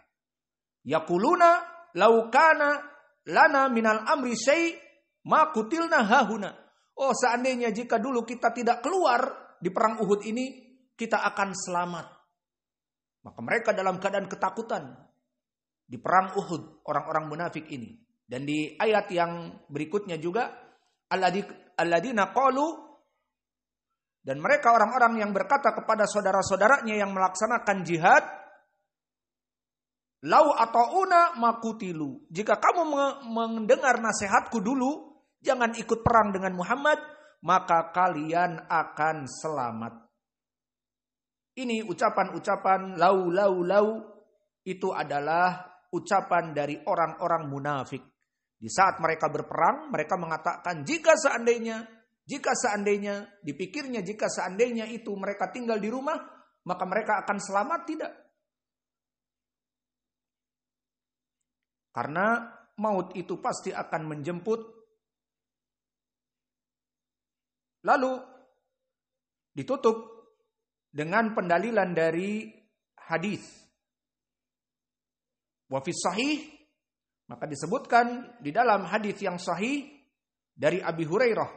Yaquluna laukana lana minal amri syai' ma kutilna hahuna. Oh, seandainya jika dulu kita tidak keluar di perang Uhud ini, kita akan selamat. Maka mereka dalam keadaan ketakutan di perang Uhud, orang-orang munafik ini. Dan di ayat yang berikutnya juga, alladzina qalu, dan mereka orang-orang yang berkata kepada saudara-saudaranya yang melaksanakan jihad, lau ata'una makutilu. Jika kamu mendengar nasihatku dulu, jangan ikut perang dengan Muhammad, maka kalian akan selamat. Ini ucapan-ucapan lau itu adalah ucapan dari orang-orang munafik. Di saat mereka berperang, mereka mengatakan jika seandainya, dipikirnya jika seandainya itu mereka tinggal di rumah, maka mereka akan selamat. Tidak. Karena maut itu pasti akan menjemput Lalu ditutup dengan pendalilan dari hadis. Wa fi sahih, maka disebutkan di dalam hadis yang sahih dari Abi Hurairah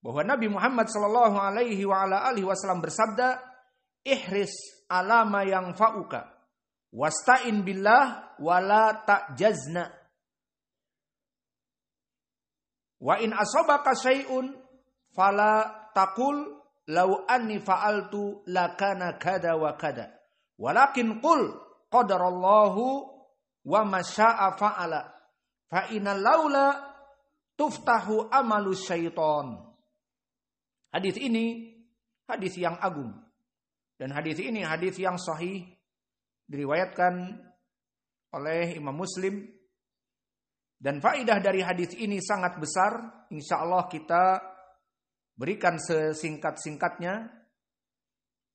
bahwa Nabi Muhammad sallallahu alaihi wa ala alihi wasallam bersabda, "Ihris ala ma yanfa'uka wasta'in billah wa la ta'jazna. Wa in asabaka syai'un fala taqul law anni fa'altu lakana kada wa kada. Walakin qul qadarallahu wa ma syaa fa'ala. Fa inna laula tuftahu amalu syaiton." Hadis ini hadis yang agung. Dan hadis ini hadis yang sahih, diriwayatkan oleh Imam Muslim. Dan faedah dari hadis ini sangat besar. Insya Allah kita berikan sesingkat-singkatnya.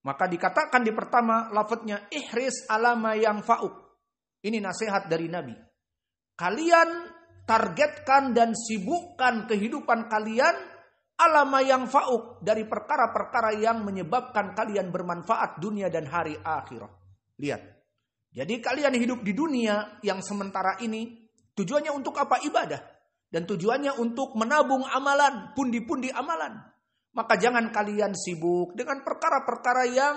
Maka dikatakan di pertama lafadznya ihris alama yang fa'uk. Ini nasihat dari Nabi. Kalian targetkan dan sibukkan kehidupan kalian alama yang fa'uk, dari perkara-perkara yang menyebabkan kalian bermanfaat dunia dan hari akhirat. Lihat. Jadi kalian hidup di dunia yang sementara ini tujuannya untuk apa? Ibadah. Dan tujuannya untuk menabung amalan, pundi-pundi amalan. Maka jangan kalian sibuk dengan perkara-perkara yang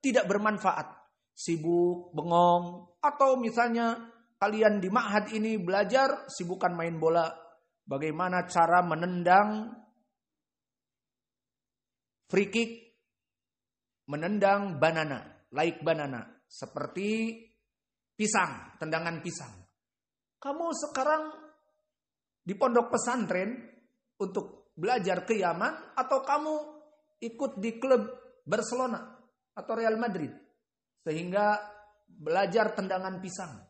tidak bermanfaat. Sibuk, bengong, atau misalnya kalian di ma'had ini belajar, sibukkan main bola. Bagaimana cara menendang free kick, menendang banana, like banana, seperti pisang, tendangan pisang. Kamu sekarang di pondok pesantren untuk belajar ke Yaman, atau kamu ikut di klub Barcelona atau Real Madrid sehingga belajar tendangan pisang.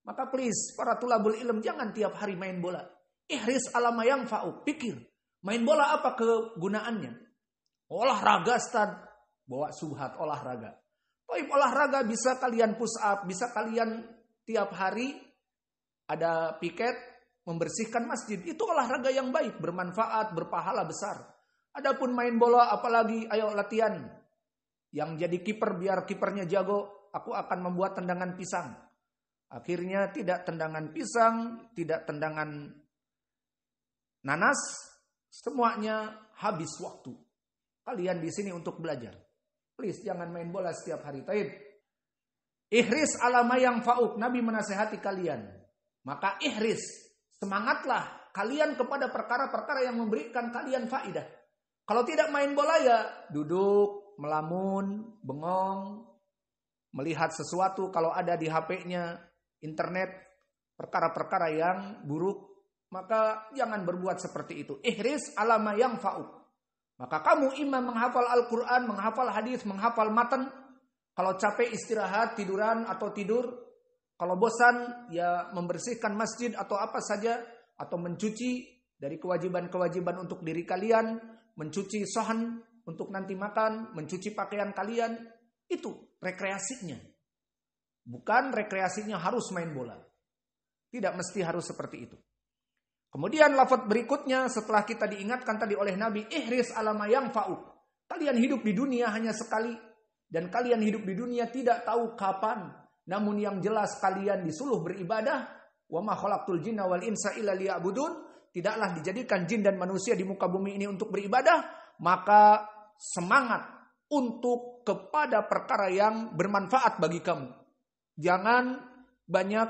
Maka please para tulabul ilm, jangan tiap hari main bola. Ihris alama yang fa'uk, pikir main bola apa kegunaannya? Olahraga, Ustaz. Bawa subhat olahraga. Olahraga bisa kalian push up, bisa kalian tiap hari ada piket membersihkan masjid. Itu olahraga yang baik, bermanfaat, berpahala besar. Adapun main bola, apalagi ayo latihan. Yang jadi kiper biar kipernya jago, aku akan membuat tendangan pisang. Akhirnya tidak tendangan pisang, tidak tendangan nanas, semuanya habis waktu. Kalian di sini untuk belajar. Please jangan main bola setiap hari. Taib. Ihris alama yang fa'uk. Nabi menasihati kalian. Maka ihris, semangatlah kalian kepada perkara-perkara yang memberikan kalian faidah. Kalau tidak main bola ya duduk, melamun, bengong, melihat sesuatu kalau ada di HP-nya, internet, perkara-perkara yang buruk, maka jangan berbuat seperti itu. Ihris alama yang fa'uk. Maka kamu imam menghafal Al-Quran, menghafal hadis, menghafal matan. Kalau capek istirahat, tiduran atau tidur. Kalau bosan ya membersihkan masjid atau apa saja. Atau mencuci dari kewajiban-kewajiban untuk diri kalian. Mencuci sohan untuk nanti makan. Mencuci pakaian kalian. Itu rekreasinya. Bukan rekreasinya harus main bola. Tidak mesti harus seperti itu. Kemudian lafaz berikutnya setelah kita diingatkan tadi oleh Nabi, ihris alama yang fa'uk. Kalian hidup di dunia hanya sekali. Dan kalian hidup di dunia tidak tahu kapan. Namun yang jelas kalian disuruh beribadah. Wa ma khalaqtul jinna wal insa illa liya'budun. Tidaklah dijadikan jin dan manusia di muka bumi ini untuk beribadah. Maka semangat untuk kepada perkara yang bermanfaat bagi kamu. Jangan banyak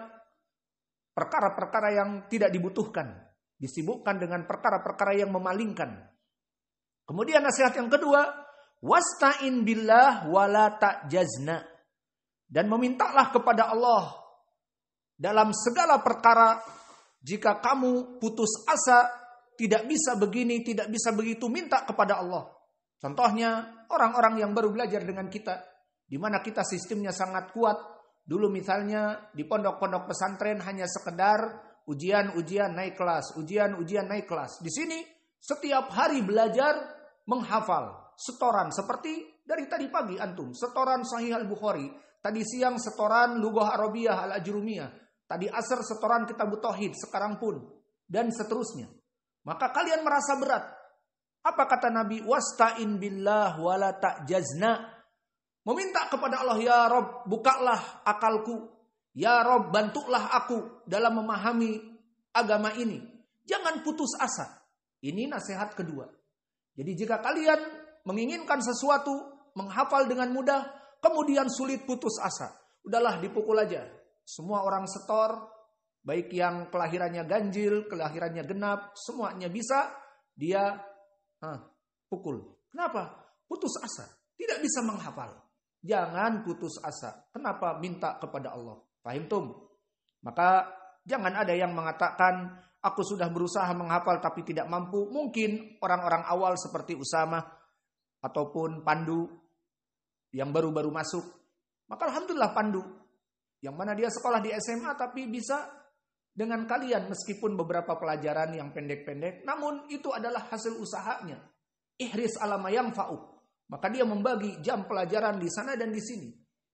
perkara-perkara yang tidak dibutuhkan. Disibukkan dengan perkara-perkara yang memalingkan. Kemudian nasihat yang kedua, wasta'in billah wala ta'jazna. Dan memintalah kepada Allah dalam segala perkara. Jika kamu putus asa, tidak bisa begini, tidak bisa begitu, minta kepada Allah. Contohnya orang-orang yang baru belajar dengan kita, di mana kita sistemnya sangat kuat. Dulu misalnya di pondok-pondok pesantren hanya sekedar ujian-ujian naik kelas, ujian-ujian naik kelas. Di sini setiap hari belajar menghafal setoran seperti dari tadi pagi antum, setoran Sahih Al-Bukhari, tadi siang setoran Lughah Arabiyah Al-Ajrumiyah, tadi asar setoran Kitab Tauhid, sekarang pun dan seterusnya. Maka kalian merasa berat. Apa kata Nabi? Wasta'in billah wala ta'jazna. Meminta kepada Allah, ya Rob, bukalah akalku. Ya Rob, bantulah aku dalam memahami agama ini. Jangan putus asa. Ini nasihat kedua. Jadi jika kalian menginginkan sesuatu, menghafal dengan mudah, kemudian sulit putus asa. Udahlah, dipukul aja. Semua orang setor, baik yang kelahirannya ganjil, kelahirannya genap, semuanya bisa, dia pukul. Kenapa? Putus asa. Tidak bisa menghafal. Jangan putus asa. Kenapa? Minta kepada Allah. Fahim tum? Maka jangan ada yang mengatakan, aku sudah berusaha menghafal tapi tidak mampu. Mungkin orang-orang awal seperti Usama ataupun Pandu yang baru-baru masuk. Maka alhamdulillah Pandu, yang mana dia sekolah di SMA tapi bisa dengan kalian meskipun beberapa pelajaran yang pendek-pendek. Namun itu adalah hasil usahanya. Ihris ala ma yanfa'uk. Maka dia membagi jam pelajaran di sana dan di sini.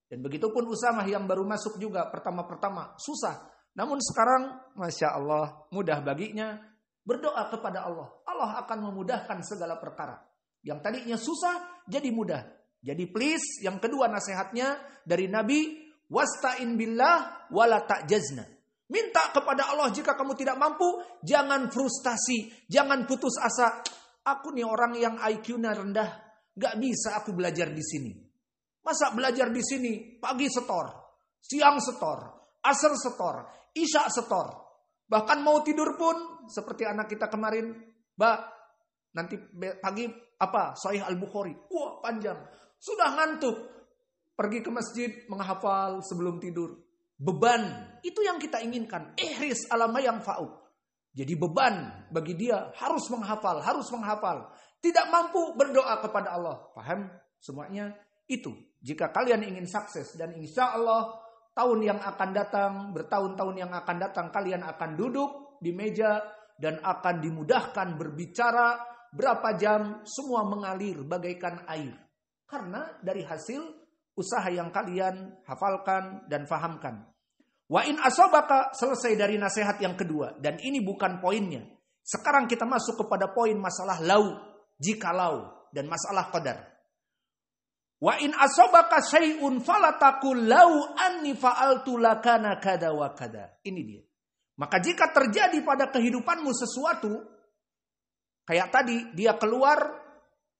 Dan begitupun Usamah yang baru masuk juga pertama-pertama susah. Namun sekarang Masya Allah mudah baginya. Berdoa kepada Allah. Allah akan memudahkan segala perkara. Yang tadinya susah jadi mudah. Jadi please, yang kedua nasihatnya dari Nabi, wasta'in billah wala ta'jazna. Minta kepada Allah jika kamu tidak mampu, jangan frustasi, jangan putus asa. Aku nih orang yang IQ-nya rendah, gak bisa aku belajar di sini. Masa belajar di sini pagi setor, siang setor, asar setor, isya setor. Bahkan mau tidur pun seperti anak kita kemarin, Mbak, nanti pagi apa? Sahih Al-Bukhari. Wah, panjang. Sudah ngantuk. Pergi ke masjid menghafal sebelum tidur. Beban, itu yang kita inginkan. Ihris ala ma yanfa'uk. Jadi beban bagi dia harus menghafal, harus menghafal. Tidak mampu berdoa kepada Allah. Paham semuanya? Itu. Jika kalian ingin sukses dan insya Allah tahun yang akan datang, bertahun-tahun yang akan datang, kalian akan duduk di meja dan akan dimudahkan berbicara berapa jam, semua mengalir bagaikan air. Karena dari hasil usaha yang kalian hafalkan dan fahamkan. Wa in asobaka, selesai dari nasihat yang kedua. Dan ini bukan poinnya. Sekarang kita masuk kepada poin masalah lau, jikalau, dan masalah qadar. Wa in asobaka syai'un falatakul lau anni fa'altu lakana kada wa kada. Ini dia. Maka jika terjadi pada kehidupanmu sesuatu, kayak tadi dia keluar,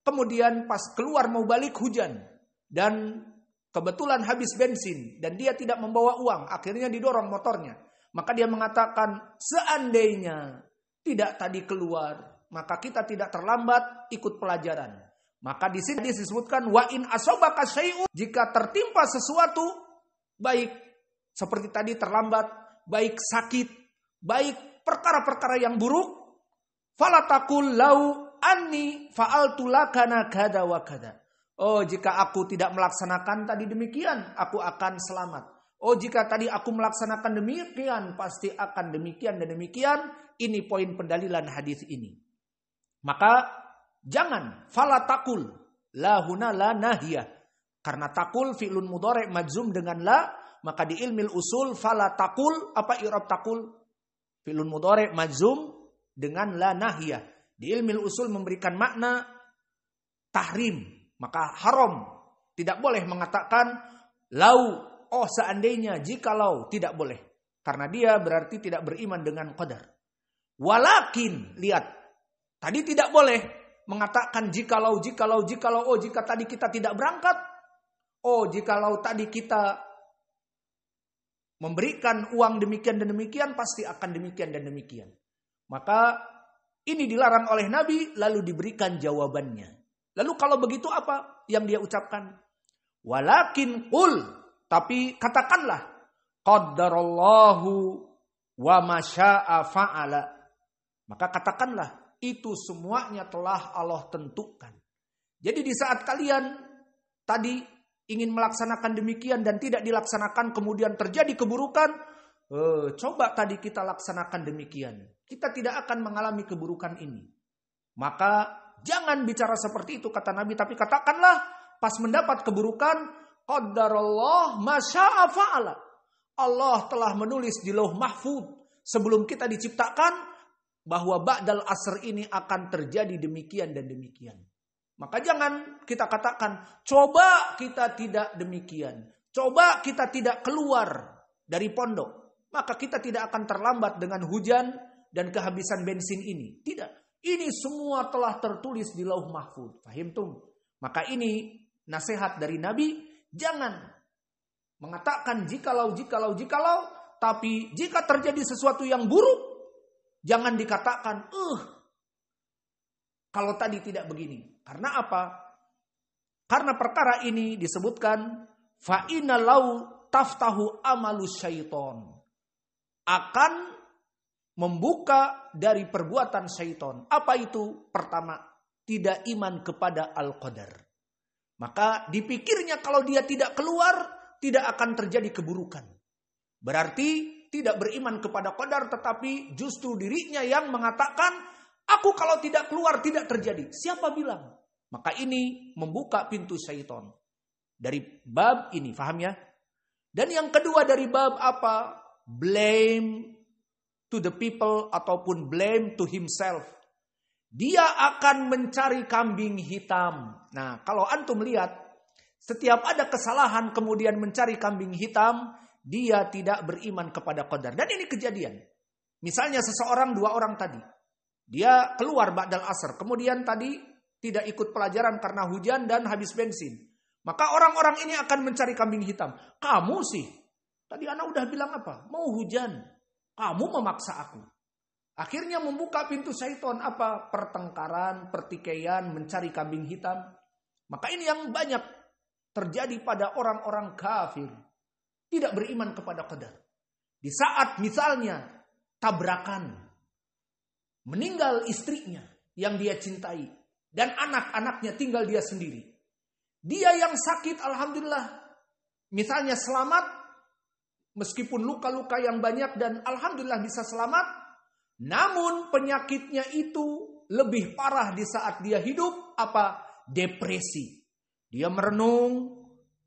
kemudian pas keluar mau balik hujan. Dan kebetulan habis bensin dan dia tidak membawa uang, akhirnya didorong motornya. Maka dia mengatakan, seandainya tidak tadi keluar, maka kita tidak terlambat ikut pelajaran. Maka di sini disebutkan wa in asobaka syai'un, jika tertimpa sesuatu, baik seperti tadi terlambat, baik sakit, baik perkara-perkara yang buruk, falatakul lau anni fa'altu lakana kada wa kada. Oh, jika aku tidak melaksanakan tadi demikian, aku akan selamat. Oh, jika tadi aku melaksanakan demikian, pasti akan demikian dan demikian. Ini poin pendalilan hadis ini. Maka jangan fala takul la huna la nahiyah. Karena takul fi'lun mudhari' majzum dengan la, maka di ilmil usul fala takul, apa i'rab takul? Fi'lun mudhari' majzum dengan la nahiyah. Di ilmil usul memberikan makna tahrim. Maka haram, tidak boleh mengatakan lau, oh seandainya, jikalau, tidak boleh. Karena dia berarti tidak beriman dengan qadar. Walakin, lihat, tadi tidak boleh mengatakan jikalau, oh jika tadi kita tidak berangkat, oh jikalau tadi kita memberikan uang demikian dan demikian, pasti akan demikian dan demikian. Maka ini dilarang oleh Nabi, lalu diberikan jawabannya. Lalu kalau begitu apa yang dia ucapkan? Walakin qul, tapi katakanlah, qaddarallahu wa ma syaa fa'ala. Maka katakanlah, itu semuanya telah Allah tentukan. Jadi di saat kalian tadi ingin melaksanakan demikian dan tidak dilaksanakan, kemudian terjadi keburukan, coba tadi kita laksanakan demikian. Kita tidak akan mengalami keburukan ini. Maka jangan bicara seperti itu kata Nabi, tapi katakanlah pas mendapat keburukan, qaddarallah ma syaa fa'ala. Allah telah menulis di Lauh Mahfuz sebelum kita diciptakan, bahwa ba'dal asr ini akan terjadi demikian dan demikian. Maka jangan kita katakan, coba kita tidak demikian. Coba kita tidak keluar dari pondok. Maka kita tidak akan terlambat dengan hujan dan kehabisan bensin ini. Tidak. Ini semua telah tertulis di Lauh Mahfuz. Fahimtum? Maka ini nasihat dari Nabi. Jangan mengatakan jikalau. Tapi jika terjadi sesuatu yang buruk, jangan dikatakan, kalau tadi tidak begini. Karena apa? Karena perkara ini disebutkan fa'ina lau taftahu amalu syaiton, akan membuka dari perbuatan syaiton. Apa itu? Pertama, tidak iman kepada al-qadar. Maka dipikirnya kalau dia tidak keluar, tidak akan terjadi keburukan. Berarti tidak beriman kepada qadar, tetapi justru dirinya yang mengatakan, aku kalau tidak keluar tidak terjadi. Siapa bilang? Maka ini membuka pintu syaitan. Dari bab ini, faham ya? Dan yang kedua dari bab apa? Blame to the people ataupun blame to himself. Dia akan mencari kambing hitam. Nah, kalau antum lihat, setiap ada kesalahan kemudian mencari kambing hitam, dia tidak beriman kepada qadar. Dan ini kejadian. Misalnya seseorang, 2 orang tadi. Dia keluar ba'dal asr. Kemudian tadi tidak ikut pelajaran karena hujan dan habis bensin. Maka orang-orang ini akan mencari kambing hitam. Kamu sih, tadi anak udah bilang apa? Mau hujan. Kamu memaksa aku. Akhirnya membuka pintu syaitan apa? Pertengkaran, pertikaian, mencari kambing hitam. Maka ini yang banyak terjadi pada orang-orang kafir. Tidak beriman kepada qadar. Di saat misalnya tabrakan, meninggal istrinya yang dia cintai. Dan anak-anaknya tinggal dia sendiri. Dia yang sakit alhamdulillah. Misalnya selamat. Meskipun luka-luka yang banyak dan alhamdulillah bisa selamat. Namun penyakitnya itu lebih parah di saat dia hidup. Apa? Depresi. Dia merenung.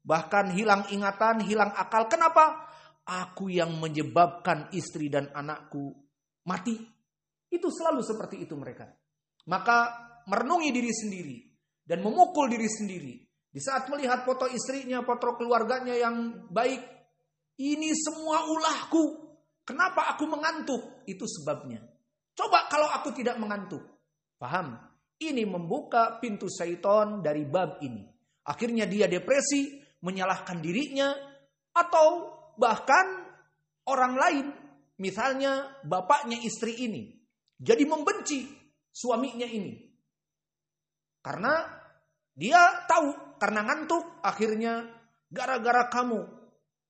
Bahkan hilang ingatan, hilang akal. Kenapa? Aku yang menyebabkan istri dan anakku mati. Itu selalu seperti itu mereka. Maka merenungi diri sendiri dan memukul diri sendiri. Di saat melihat foto istrinya, foto keluarganya yang baik, ini semua ulahku. Kenapa aku mengantuk? Itu sebabnya. Coba kalau aku tidak mengantuk. Paham? Ini membuka pintu syaitan dari bab ini. Akhirnya dia depresi, menyalahkan dirinya, atau bahkan orang lain, misalnya bapaknya istri ini, jadi membenci suaminya ini. Karena dia tahu, karena ngantuk, akhirnya gara-gara kamu,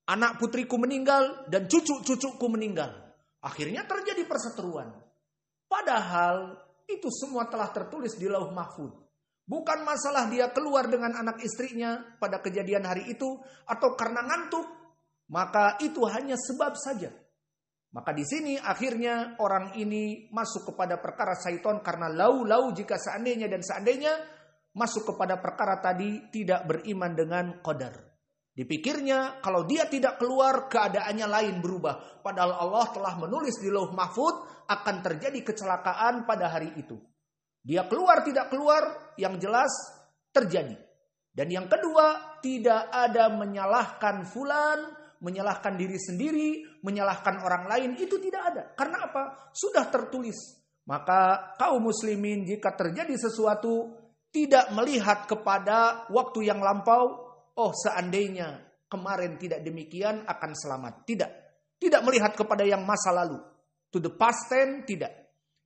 anak putriku meninggal dan cucu-cucuku meninggal. Akhirnya terjadi perseteruan. Padahal itu semua telah tertulis di Lauh Mahfuz. Bukan masalah dia keluar dengan anak istrinya pada kejadian hari itu, atau karena ngantuk, maka itu hanya sebab saja. Maka di sini akhirnya orang ini masuk kepada perkara syaitan karena lau jika seandainya masuk kepada perkara tadi tidak beriman dengan qadar. Dipikirnya kalau dia tidak keluar keadaannya lain berubah. Padahal Allah telah menulis di Lauh Mahfuz akan terjadi kecelakaan pada hari itu. Dia keluar tidak keluar yang jelas terjadi. Dan yang kedua, tidak ada menyalahkan fulan, menyalahkan diri sendiri, menyalahkan orang lain, itu tidak ada. Karena apa? Sudah tertulis. Maka kaum muslimin jika terjadi sesuatu, tidak melihat kepada waktu yang lampau, oh seandainya kemarin tidak demikian akan selamat. Tidak. Tidak melihat kepada yang masa lalu. To the past tense, tidak.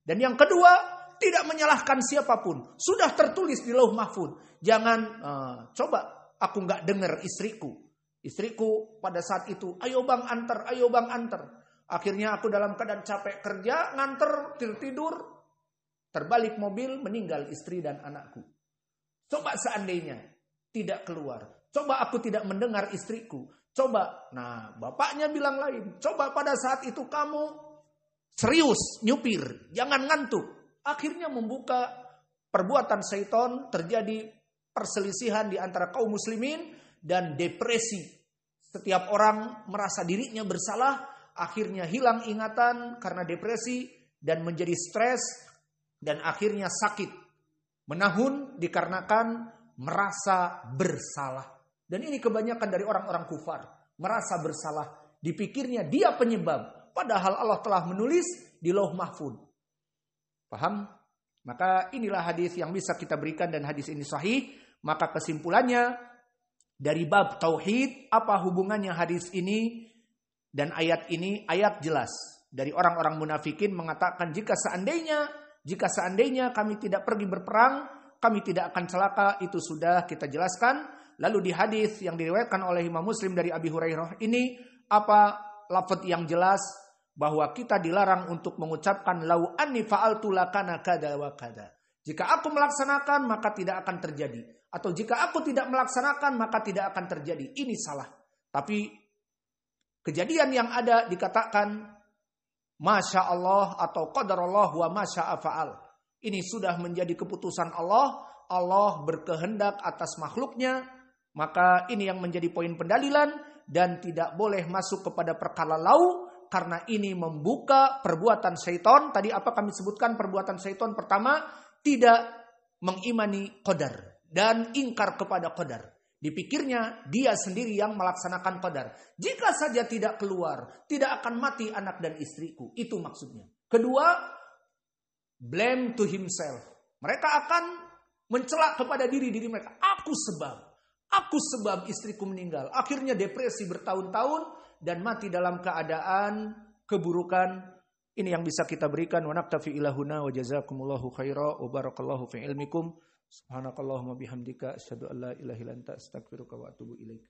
Dan yang kedua, tidak menyalahkan siapapun. Sudah tertulis di Lauh Mahfuz. Jangan, coba aku nggak dengar istriku. Istriku pada saat itu, ayo bang antar. Akhirnya aku dalam keadaan capek kerja, nganter, tidur. Terbalik mobil, meninggal istri dan anakku. Coba seandainya tidak keluar. Coba aku tidak mendengar istriku. Coba, nah bapaknya bilang lain. Coba pada saat itu kamu serius, nyupir, jangan ngantuk. Akhirnya membuka perbuatan syaitan, terjadi perselisihan di antara kaum muslimin dan depresi. Setiap orang merasa dirinya bersalah, akhirnya hilang ingatan karena depresi dan menjadi stres dan akhirnya sakit. Menahun dikarenakan merasa bersalah. Dan ini kebanyakan dari orang-orang kufar. Merasa bersalah. Dipikirnya dia penyebab. Padahal Allah telah menulis di Lauh Mahfuz. Paham? Maka inilah hadis yang bisa kita berikan dan hadis ini sahih. Maka kesimpulannya dari bab tauhid, apa hubungannya hadis ini dan ayat ini? Ayat jelas. Dari orang-orang munafikin mengatakan jika seandainya kami tidak pergi berperang, kami tidak akan celaka, itu sudah kita jelaskan. Lalu di hadis yang diriwayatkan oleh Imam Muslim dari Abi Hurairah ini, apa lafaz yang jelas bahwa kita dilarang untuk mengucapkan lau anni fa'altu lakana kada wa kada. Jika aku melaksanakan maka tidak akan terjadi, atau jika aku tidak melaksanakan maka tidak akan terjadi. Ini salah. Tapi kejadian yang ada dikatakan Masya Allah atau qadarullah wa masya'a fa'al. Ini sudah menjadi keputusan Allah. Allah berkehendak atas makhluknya. Maka ini yang menjadi poin pendalilan. Dan tidak boleh masuk kepada perkara lau. Karena ini membuka perbuatan syaitan. Tadi apa kami sebutkan perbuatan syaitan? Pertama, tidak mengimani qadar. Dan ingkar kepada qadar. Dipikirnya dia sendiri yang melaksanakan qadar. Jika saja tidak keluar, tidak akan mati anak dan istriku. Itu maksudnya. Kedua, blame to himself. Mereka akan mencela kepada diri mereka. Aku sebab istriku meninggal. Akhirnya depresi bertahun-tahun dan mati dalam keadaan keburukan. Ini yang bisa kita berikan. Wa naktafi ilahuna wa jazakumullahu khaira wa barakallahu fi ilmikum. Subhanakallahumma bihamdika asyhadu an la ilaha illa anta astaghfiruka wa atubu ilaik.